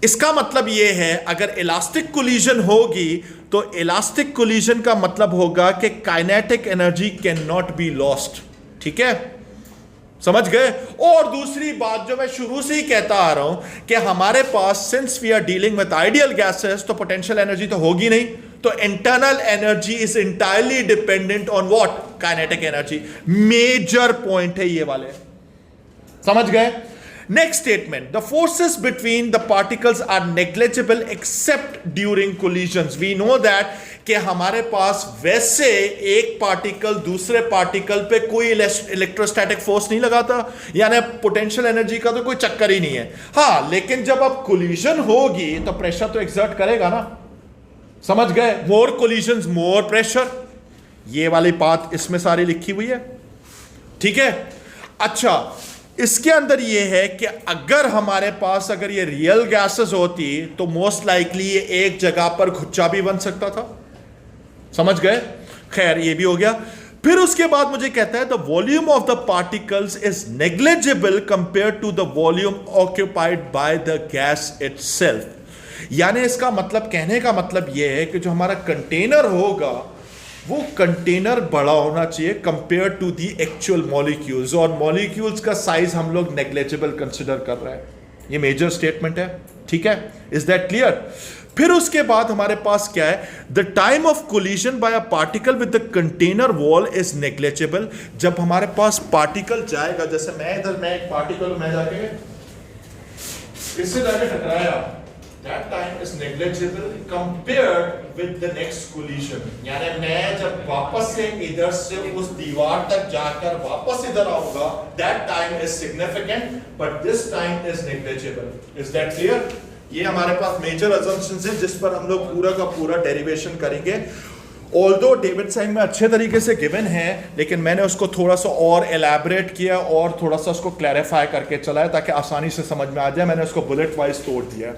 A: इसका मतलब ये है, अगर इलास्टिक कोलिजन होगी तो इलास्टिक कोलिजन का मतलब होगा कि kinetic energy can not be lost. ठीक है, समझ गए? और दूसरी बात जो मैं शुरू से ही कहता आ रहा हूं कि हमारे पास, since we are dealing with ideal gases, तो पोटेंशियल एनर्जी तो होगी नहीं, तो internal energy is entirely dependent on what? Kinetic energy. Major point है ये वाले. समझ गए? Next statement, the forces between the particles are negligible except during collisions. We know that कि हमारे पास वैसे एक पार्टिकल दूसरे पार्टिकल पे कोई इलेक्ट्रोस्टैटिक फोर्स नहीं लगाता, यानी पोटेंशियल एनर्जी का तो कोई चक्कर ही नहीं है. हाँ, लेकिन जब अब कोलिजन होगी तो प्रेशर तो एक्सर्ट करेगा ना. समझ गए? मोर कोलिजन्स मोर प्रेशर. ये वाली बात इसमें सारी लिखी हुई है. ठीक है. अच्छा, इसके अंदर ये है कि अगर हमारे पास, अगर ये रियल गैसेस होती तो मोस्ट लाइकली ये एक जगह पर घुच्चा भी बन सकता था. समझ गए? खैर, ये भी हो गया. फिर उसके बाद मुझे कहता है the volume of the particles is negligible compare to the volume occupied by the gas itself. यानी इसका मतलब, कहने का मतलब यह है कि जो हमारा कंटेनर होगा वो कंटेनर बड़ा होना चाहिए compare to the actual molecules, और मॉलिक्यूल्स का साइज हम लोग नेग्लिजिबल कंसिडर कर रहे हैं. ये मेजर स्टेटमेंट है. ठीक है, इज दैट क्लियर? फिर उसके बाद हमारे पास क्या है, the time of collision by a particle with the container wall is negligible. जब हमारे पास पार्टिकल जाएगा, जैसे मैं एक पार्टिकल में जाके इससे जाके टकराया, that time is negligible compared with the next collision। यानी मैं जब वापस से इधर से उस दीवार तक जाकर वापस इधर आऊंगा, that time is significant but this time is negligible। Is that clear? ये हमारे पास मेजर assumptions हैं जिस पर हम लोग पूरा का पूरा डेरिवेशन करेंगे। ऑल्दो डेविडसन में अच्छे तरीके से गिवन है, लेकिन मैंने उसको थोड़ा सा और एलैबोरेट किया और थोड़ा सा उसको क्लैरिफाई करके चलाया ताकि आसानी से समझ में आ जाए। मैंने उसको बुलेट वाइज तोड़ दिया।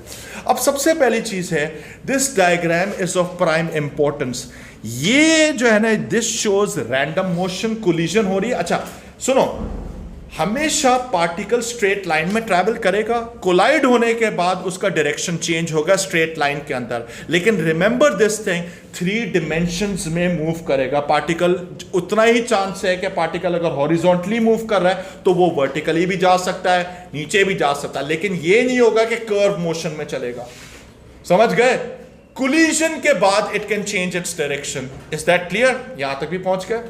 A: अब सबसे पहली चीज है, this diagram is of prime importance. ये जो है ना, this shows random motion, collision हो रही है। अच्छा सुनो, हमेशा पार्टिकल स्ट्रेट लाइन में ट्रैवल करेगा, कोलाइड होने के बाद उसका डायरेक्शन चेंज होगा स्ट्रेट लाइन के अंदर, लेकिन रिमेंबर दिस थिंग, 3 डिमेंशंस में मूव करेगा पार्टिकल। उतना ही चांस है कि पार्टिकल अगर हॉरिजॉन्टली मूव कर रहा है तो वो वर्टिकली भी जा सकता है, नीचे भी जा सकता है, लेकिन ये नहीं होगा कि कर्व मोशन में चलेगा। समझ गए? कोलिजन के बाद it can change its direction. Is that clear? यहां तक भी पहुंच गए?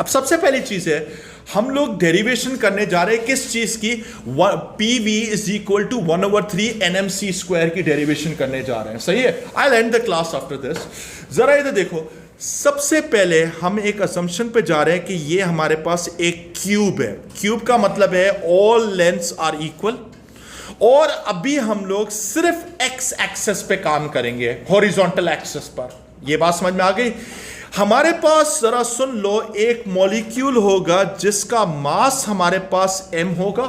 A: अब सबसे पहली चीज है, हम लोग डेरिवेशन करने जा रहे हैं किस चीज की, PV is equal to 1/3 NMC square की डेरिवेशन करने जा रहे हैं। सही है? I will end the class after this. जरा इधर देखो, सबसे पहले हम एक असम्पशन पे जा रहे हैं कि ये हमारे पास एक क्यूब है। क्यूब का मतलब है ऑल लेंथ्स आर इक्वल, और अभी हम लोग सिर्फ एक्स एक्सेस पे काम करेंगे, हॉरिजॉन्टल एक्सेस पर। यह बात समझ में आ गई? हमारे पास जरा सुन लो, एक मॉलिक्यूल होगा जिसका मास हमारे पास m होगा।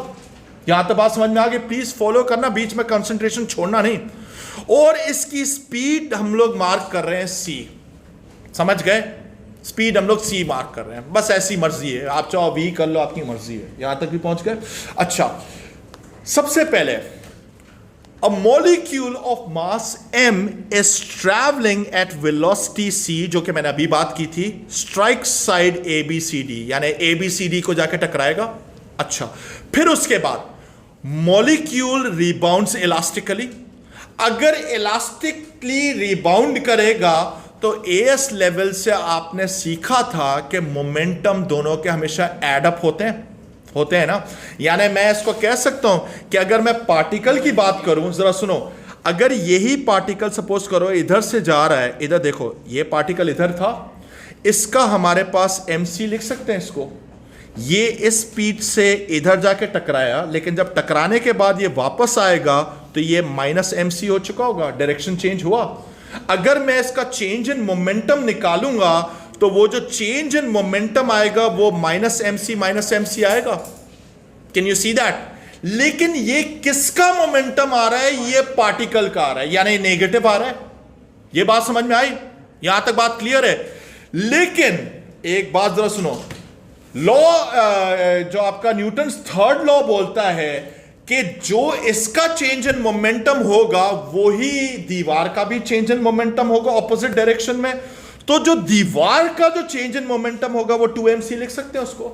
A: यहां तक बात समझ में आ गई? प्लीज फॉलो करना, बीच में कंसंट्रेशन छोड़ना नहीं। और इसकी स्पीड हम लोग मार्क कर रहे हैं c। समझ गए? स्पीड हम लोग c मार्क कर रहे हैं, बस ऐसी मर्जी है, आप चाहो v कर लो, आपकी मर्जी है। यहां तक भी पहुंच गए? अच्छा, सबसे पहले a molecule of mass m is traveling at velocity c, जो कि मैंने अभी बात की थी, strikes side ABCD, यानी ABCD को जाके टकराएगा। अच्छा, फिर उसके बाद molecule rebounds elastically। अगर elastically rebound करेगा तो AS लेवल से आपने सीखा था कि मोमेंटम दोनों के हमेशा एड अप होते हैं ना। यानी मैं इसको कह सकता हूं कि अगर मैं पार्टिकल की बात करूं, जरा सुनो, अगर यही पार्टिकल सपोज करो इधर से जा रहा है, इधर देखो, ये पार्टिकल इधर था, इसका हमारे पास MC लिख सकते हैं इसको। ये इस स्पीड से इधर जाके टकराया, लेकिन जब टकराने के बाद ये वापस आएगा तो ये -MC हो चुका होगा, डायरेक्शन चेंज हुआ। अगर मैं इसका चेंज इन मोमेंटम निकालूंगा तो वो जो चेंज इन मोमेंटम आएगा वो -MC आएगा। Can you see that? लेकिन ये किसका मोमेंटम आ रहा है? ये पार्टिकल का आ रहा है, यानी नेगेटिव आ रहा है। ये बात समझ में आई? यहां तक बात क्लियर है? लेकिन एक बात जरा सुनो, लॉ जो आपका न्यूटन्स थर्ड लॉ बोलता है कि जो इसका चेंज इन मोमेंटम होगा वो ही दीवार का भी चेंज इन मोमेंटम होगा ऑपोजिट डायरेक्शन में। तो जो दीवार का जो चेंज इन मोमेंटम होगा वो 2MC लिख सकते हैं उसको।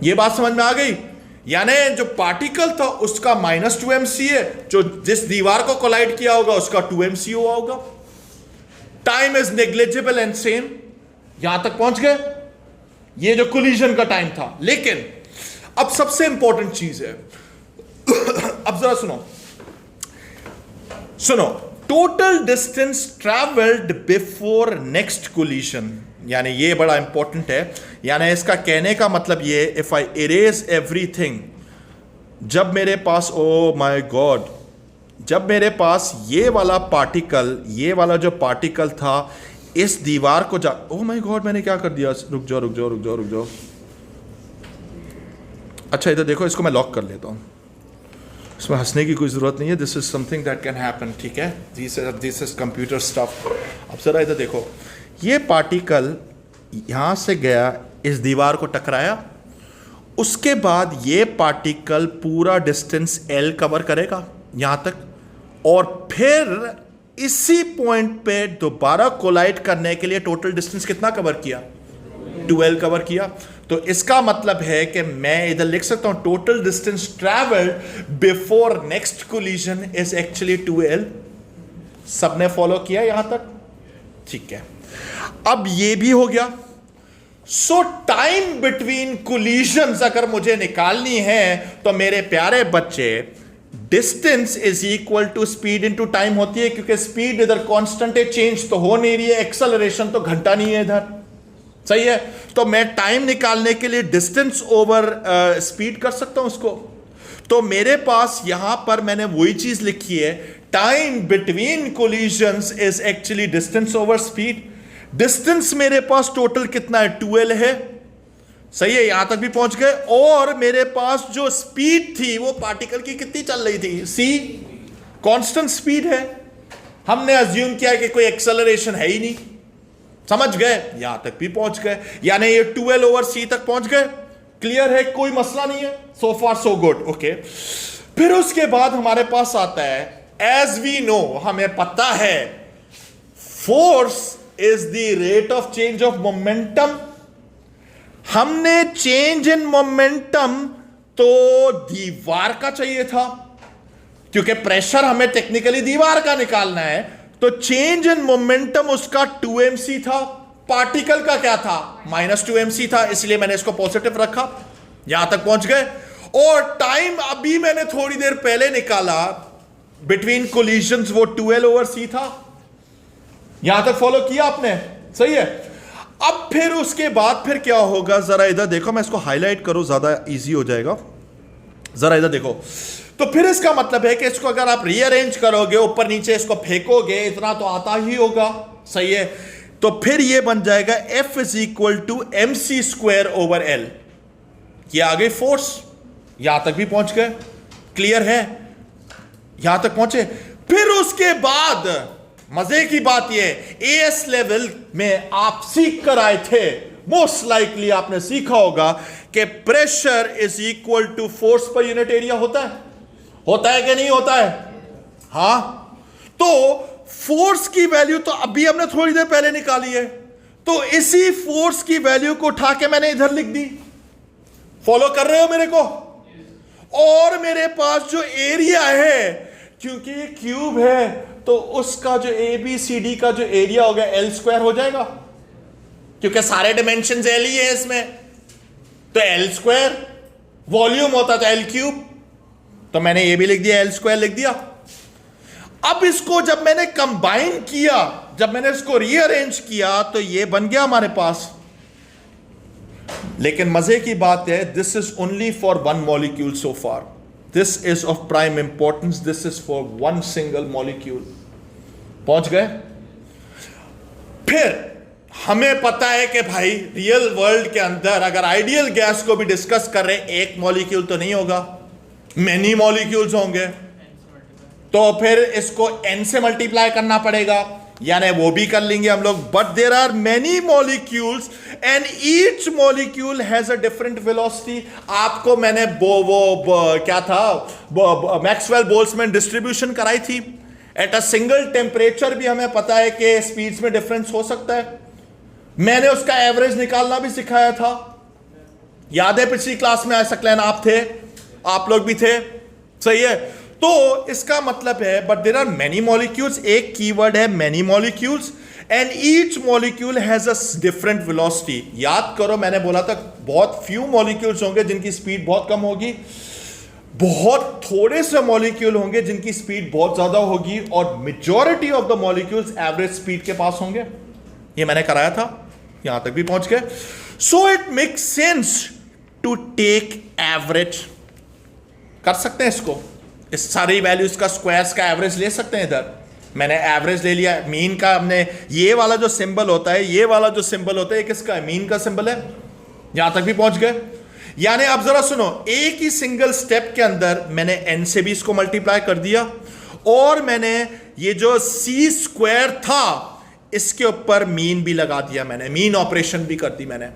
A: ये बात समझ में आ गई? यानी जो पार्टिकल था उसका -2MC है, जो जिस दीवार को कोलाइड किया होगा उसका 2MC हुआ होगा। Time is negligible and same. यहां तक पहुंच गए? ये जो कोलिजन का टाइम था। लेकिन अब सबसे इंपॉर्टेंट चीज है, अब जरा सुनो, total distance travelled before next collision, यानी ये बड़ा इंपॉर्टेंट है। यानी इसका कहने का मतलब ये, इफ आई इरेज एवरीथिंग, जब मेरे पास, ओ माय गॉड, जब मेरे पास ये वाला पार्टिकल, ये वाला जो पार्टिकल था इस दीवार को ओ माय गॉड, मैंने क्या कर दिया? रुक जाओ। अच्छा इधर देखो, इसको मैं लॉक कर लेता हूं, इसमें हंसने की कोई ज़रूरत नहीं है। This is something that can happen, ठीक है? This is computer stuff. अब जरा इधर देखो, ये पार्टिकल यहाँ से गया, इस दीवार को टकराया, उसके बाद ये पार्टिकल पूरा डिस्टेंस L कवर करेगा यहाँ तक, और फिर इसी पॉइंट पे दोबारा कोलाइड करने के लिए टोटल डिस्टेंस कितना कवर किया? 2L कवर किया। तो इसका मतलब है कि मैं इधर लिख सकता हूं, total distance travelled before next collision is actually 2L। सबने फॉलो किया यहां तक? ठीक है, अब ये भी हो गया। सो टाइम बिटवीन कोलिजन्स अगर मुझे निकालनी है तो मेरे प्यारे बच्चे, distance is equal to speed into time होती है, क्योंकि स्पीड इधर कांस्टेंट है, चेंज तो हो नहीं रही है, एक्सेलरेशन तो घंटा नहीं है इधर, सही है। तो मैं टाइम निकालने के लिए डिस्टेंस ओवर स्पीड कर सकता हूं उसको। तो मेरे पास यहां पर मैंने वही चीज लिखी है, time between collisions is actually distance over speed. Distance मेरे पास टोटल कितना है? 2l है, सही है, यहां तक भी पहुंच गए। और मेरे पास जो स्पीड थी वो पार्टिकल की कितनी चल रही थी? c, कांस्टेंट स्पीड है। हमने अज्यूम किया कि कोई एक्सेलरेशन है ही नहीं, समझ गए, यहां तक भी पहुंच गए, यानी ये 2l ओवर c तक पहुंच गए। क्लियर है, कोई मसला नहीं है, सो फार सो गुड, ओके। फिर उसके बाद हमारे पास आता है, एज वी नो, हमें पता है, force is the rate of change of momentum. हमने चेंज इन मोमेंटम तो दीवार का चाहिए था, क्योंकि प्रेशर हमें टेक्निकली दीवार का निकालना है, तो चेंज इन मोमेंटम उसका 2mc था, पार्टिकल का क्या था? -2mc था, इसलिए मैंने इसको पॉजिटिव रखा। यहां तक पहुंच गए। और टाइम अभी मैंने थोड़ी देर पहले निकाला बिटवीन कोलिजन्स, वो 2l ओवर c था। यहां तक फॉलो किया आपने, सही है। अब फिर उसके बाद फिर क्या होगा, जरा इधर देखो, मैं इसको हाईलाइट करूं, ज्यादा इजी हो जाएगा। जरा इधर देखो, तो फिर इसका मतलब है कि इसको अगर आप रीअरेंज करोगे, ऊपर नीचे इसको फेंकोगे, इतना तो आता ही होगा, सही है। तो फिर ये बन जाएगा F is equal to mc² over l। ये आ गई फोर्स। यहां तक भी पहुंच गए, क्लियर है, यहां तक पहुंचे। फिर उसके बाद मजे की बात यह, एएस लेवल में आप सीख कर आए थे, मोस्ट लाइकली आपने सीखा होगा कि pressure is equal to force per unit area होता है कि नहीं होता है? हां, तो फोर्स की वैल्यू तो अभी हमने थोड़ी देर पहले निकाली है, तो इसी फोर्स की वैल्यू को उठा के मैंने इधर लिख दी। फॉलो कर रहे हो मेरे को? और मेरे पास जो एरिया है, क्योंकि ये क्यूब है, तो उसका जो ABCD का जो एरिया होगा L² हो जाएगा, क्योंकि सारे डिमेंशन L ही है इसमें। तो L², वॉल्यूम होता था L3, तो मैंने ये भी लिख दिया, L² लिख दिया। अब इसको जब मैंने कंबाइन किया, जब मैंने इसको रीअरेंज किया, तो ये बन गया हमारे पास। लेकिन मजे की बात है, this is only for one molecule so far. This is of prime importance, this is for one single molecule. पहुंच गए? फिर हमें पता है कि भाई रियल वर्ल्ड के अंदर अगर आइडियल गैस को भी डिस्कस कर रहे हैं, एक मॉलिक्यूल तो नहीं होगा, मेनी मॉलिक्यूल्स होंगे। तो फिर इसको n से मल्टीप्लाई करना पड़ेगा, यानी वो भी कर लेंगे हम लोग। But there are many molecules and each molecule has a different velocity. आपको मैंने क्या था, मैक्सवेल बोल्ट्जमैन डिस्ट्रीब्यूशन कराई थी। एट अ सिंगल टेम्परेचर भी हमें पता है कि स्पीड्स में डिफरेंस हो सकता है। मैंने उसका एवरेज निकालना भी सिखाया था, याद है? पिछली क्लास में सकलैन आप थे, आप लोग भी थे, सही है। तो इसका मतलब है, but there are many molecules, एक कीवर्ड है many molecules, and each molecule has a different velocity. याद करो, मैंने बोला था बहुत फ्यू मॉलिक्यूल्स होंगे जिनकी स्पीड बहुत कम होगी, बहुत थोड़े से मॉलिक्यूल होंगे जिनकी स्पीड बहुत ज्यादा होगी, और majority of the molecules average speed के पास होंगे। ये मैंने कराया था, यहां तक भी पहुंच गए। So it makes sense to take average. कर सकते हैं इसको, इस सारी वैल्यूज का स्क्वायर्स का एवरेज ले सकते हैं। इधर मैंने एवरेज ले लिया, मीन का हमने, ये वाला जो सिंबल होता है, ये वाला जो सिंबल होता है, ये किसका है? मीन का सिंबल है। यहां तक भी पहुंच गए। यानी अब जरा सुनो, एक ही सिंगल स्टेप के अंदर मैंने n से भी इसको मल्टीप्लाई कर दिया, और मैंने ये जो c² था इसके ऊपर मीन भी लगा दिया, मैंने मीन ऑपरेशन भी कर दी मैंने,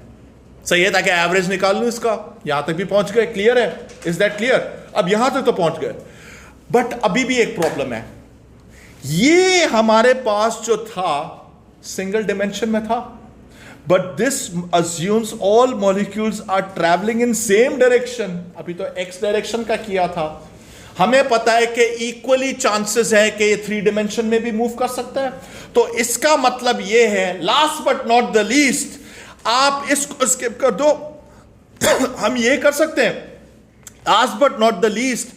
A: सही है, ताकि एवरेज निकाल लूं इसका। यहां तक भी पहुंच गए, क्लियर है? Is that clear? अब यहां तक तो पहुंच गए, बट अभी भी एक प्रॉब्लम है। ये हमारे पास जो था सिंगल डिमेंशन में था, but this assumes all molecules are travelling in same direction. अभी तो एक्स डायरेक्शन का किया था, हमें पता है कि इक्वली चांसेस है कि ये 3 डायमेंशन में भी मूव कर सकता है। तो इसका मतलब ये है, last but not the least, आप इसको स्किप कर दो। हम ये कर सकते हैं, last but not the least,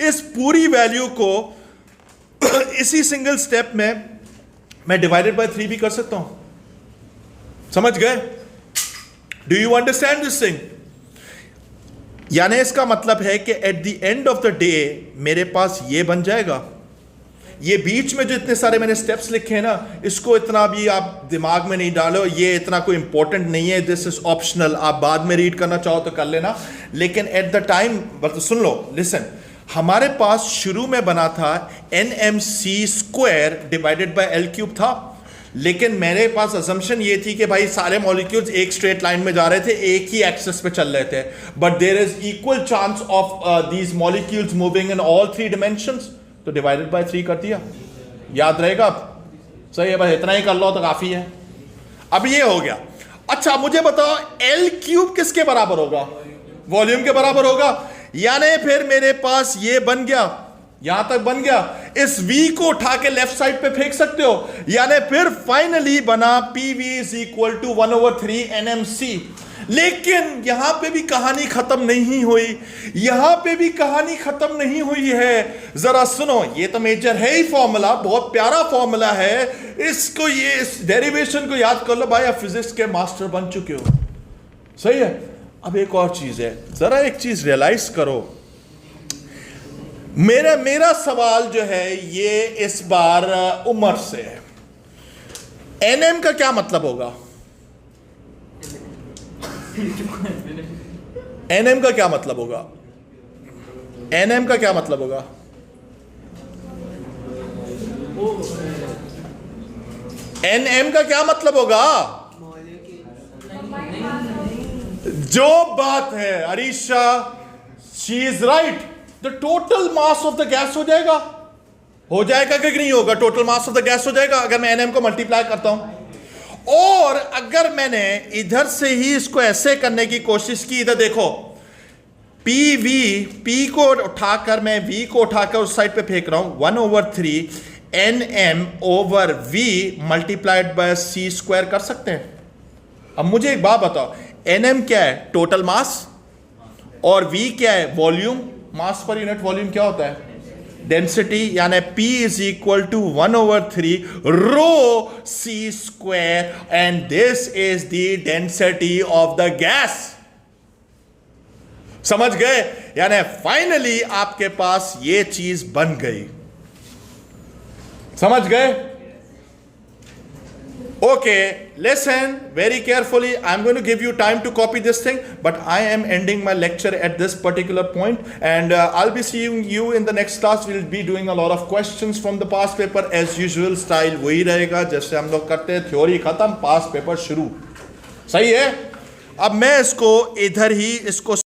A: इस पूरी वैल्यू को इसी सिंगल स्टेप में मैं डिवाइडेड बाय 3 भी कर सकता हूं। समझ गए? Do you understand this thing? यानी इसका मतलब है कि eight the end of the day मेरे पास ये बन जाएगा। ये बीच में जो इतने सारे मैंने स्टेप्स लिखे हैं ना, इसको इतना भी आप दिमाग में नहीं डालो, ये इतना कोई इंपॉर्टेंट नहीं है, दिस इज ऑप्शनल। आप बाद में रीड करना चाहो तो कर लेना, लेकिन एट द टाइम सुन लो, लिसन। हमारे पास शुरू में बना था nmc² divided by l cube था, लेकिन मेरे पास असम्पशन ये थी कि भाई सारे मॉलिक्यूल्स एक स्ट्रेट लाइन में जा रहे थे, एक ही एक्सिस पे चल रहे थे, but there is equal chance of these molecules moving in all 3 dimensions, तो डिवाइडेड बाय 3 कर दिया। याद रहेगा? अब सही है, बस इतना ही कर लो तो काफी है। अब ये हो गया। अच्छा मुझे बताओ, l क्यूब किसके बराबर होगा? वॉल्यूम के बराबर होगा। यानी फिर मेरे पास ये बन गया, यहां तक बन गया। इस v को उठा के लेफ्ट साइड पे फेंक सकते हो, यानी फिर फाइनली बना PV is equal to 1/3 NMC। लेकिन यहां पे भी कहानी खत्म नहीं हुई, यहां पे भी कहानी खत्म नहीं हुई है। जरा सुनो, ये तो मेजर है ही फॉर्मूला, बहुत प्यारा फॉर्मूला है, इसको ये इस डेरिवेशन को याद कर लो भाई, आप फिजिक्स के मास्टर बन चुके हो। सही है? अब एक और चीज है, जरा एक चीज रियलाइज करो। मेरा सवाल जो है ये इस बार उमर से है। NM का क्या मतलब होगा? NM का क्या मतलब होगा? NM का क्या मतलब होगा? NM का क्या मतलब होगा? जो बात है Arisha, she is right, the total mass of the gas हो जाएगा। हो जाएगा कि नहीं होगा? Total mass of the gas हो जाएगा अगर मैं NM को मल्टीप्लाई करता हूं। और अगर मैंने इधर से ही इसको ऐसे करने की कोशिश की, इधर देखो, P को उठाकर मैं V को उठाकर उस साइड पे फेंक रहा हूं, 1/3 NM over V multiplied by C² कर सकते हैं। अब मुझे एक बात बताओ, NM क्या है? टोटल मास, और V क्या है? वॉल्यूम। मास पर यूनिट वॉल्यूम क्या होता है? डेंसिटी। यानी P is equal to 1/3 rho C², and this is the density of the gas. समझ गए? यानी फाइनली आपके पास ये चीज बन गई। समझ गए? Okay, listen very carefully. I'm going to give you time to copy this thing, but I am ending my lecture at this particular point, and I'll be seeing you in the next class. We'll be doing a lot of questions from the past paper as usual. Style वही रहेगा जैसे हम लोग करते हैं, थ्योरी खत्म, पास्ट पेपर शुरू। सही है? अब मैं इसको इधर ही इसको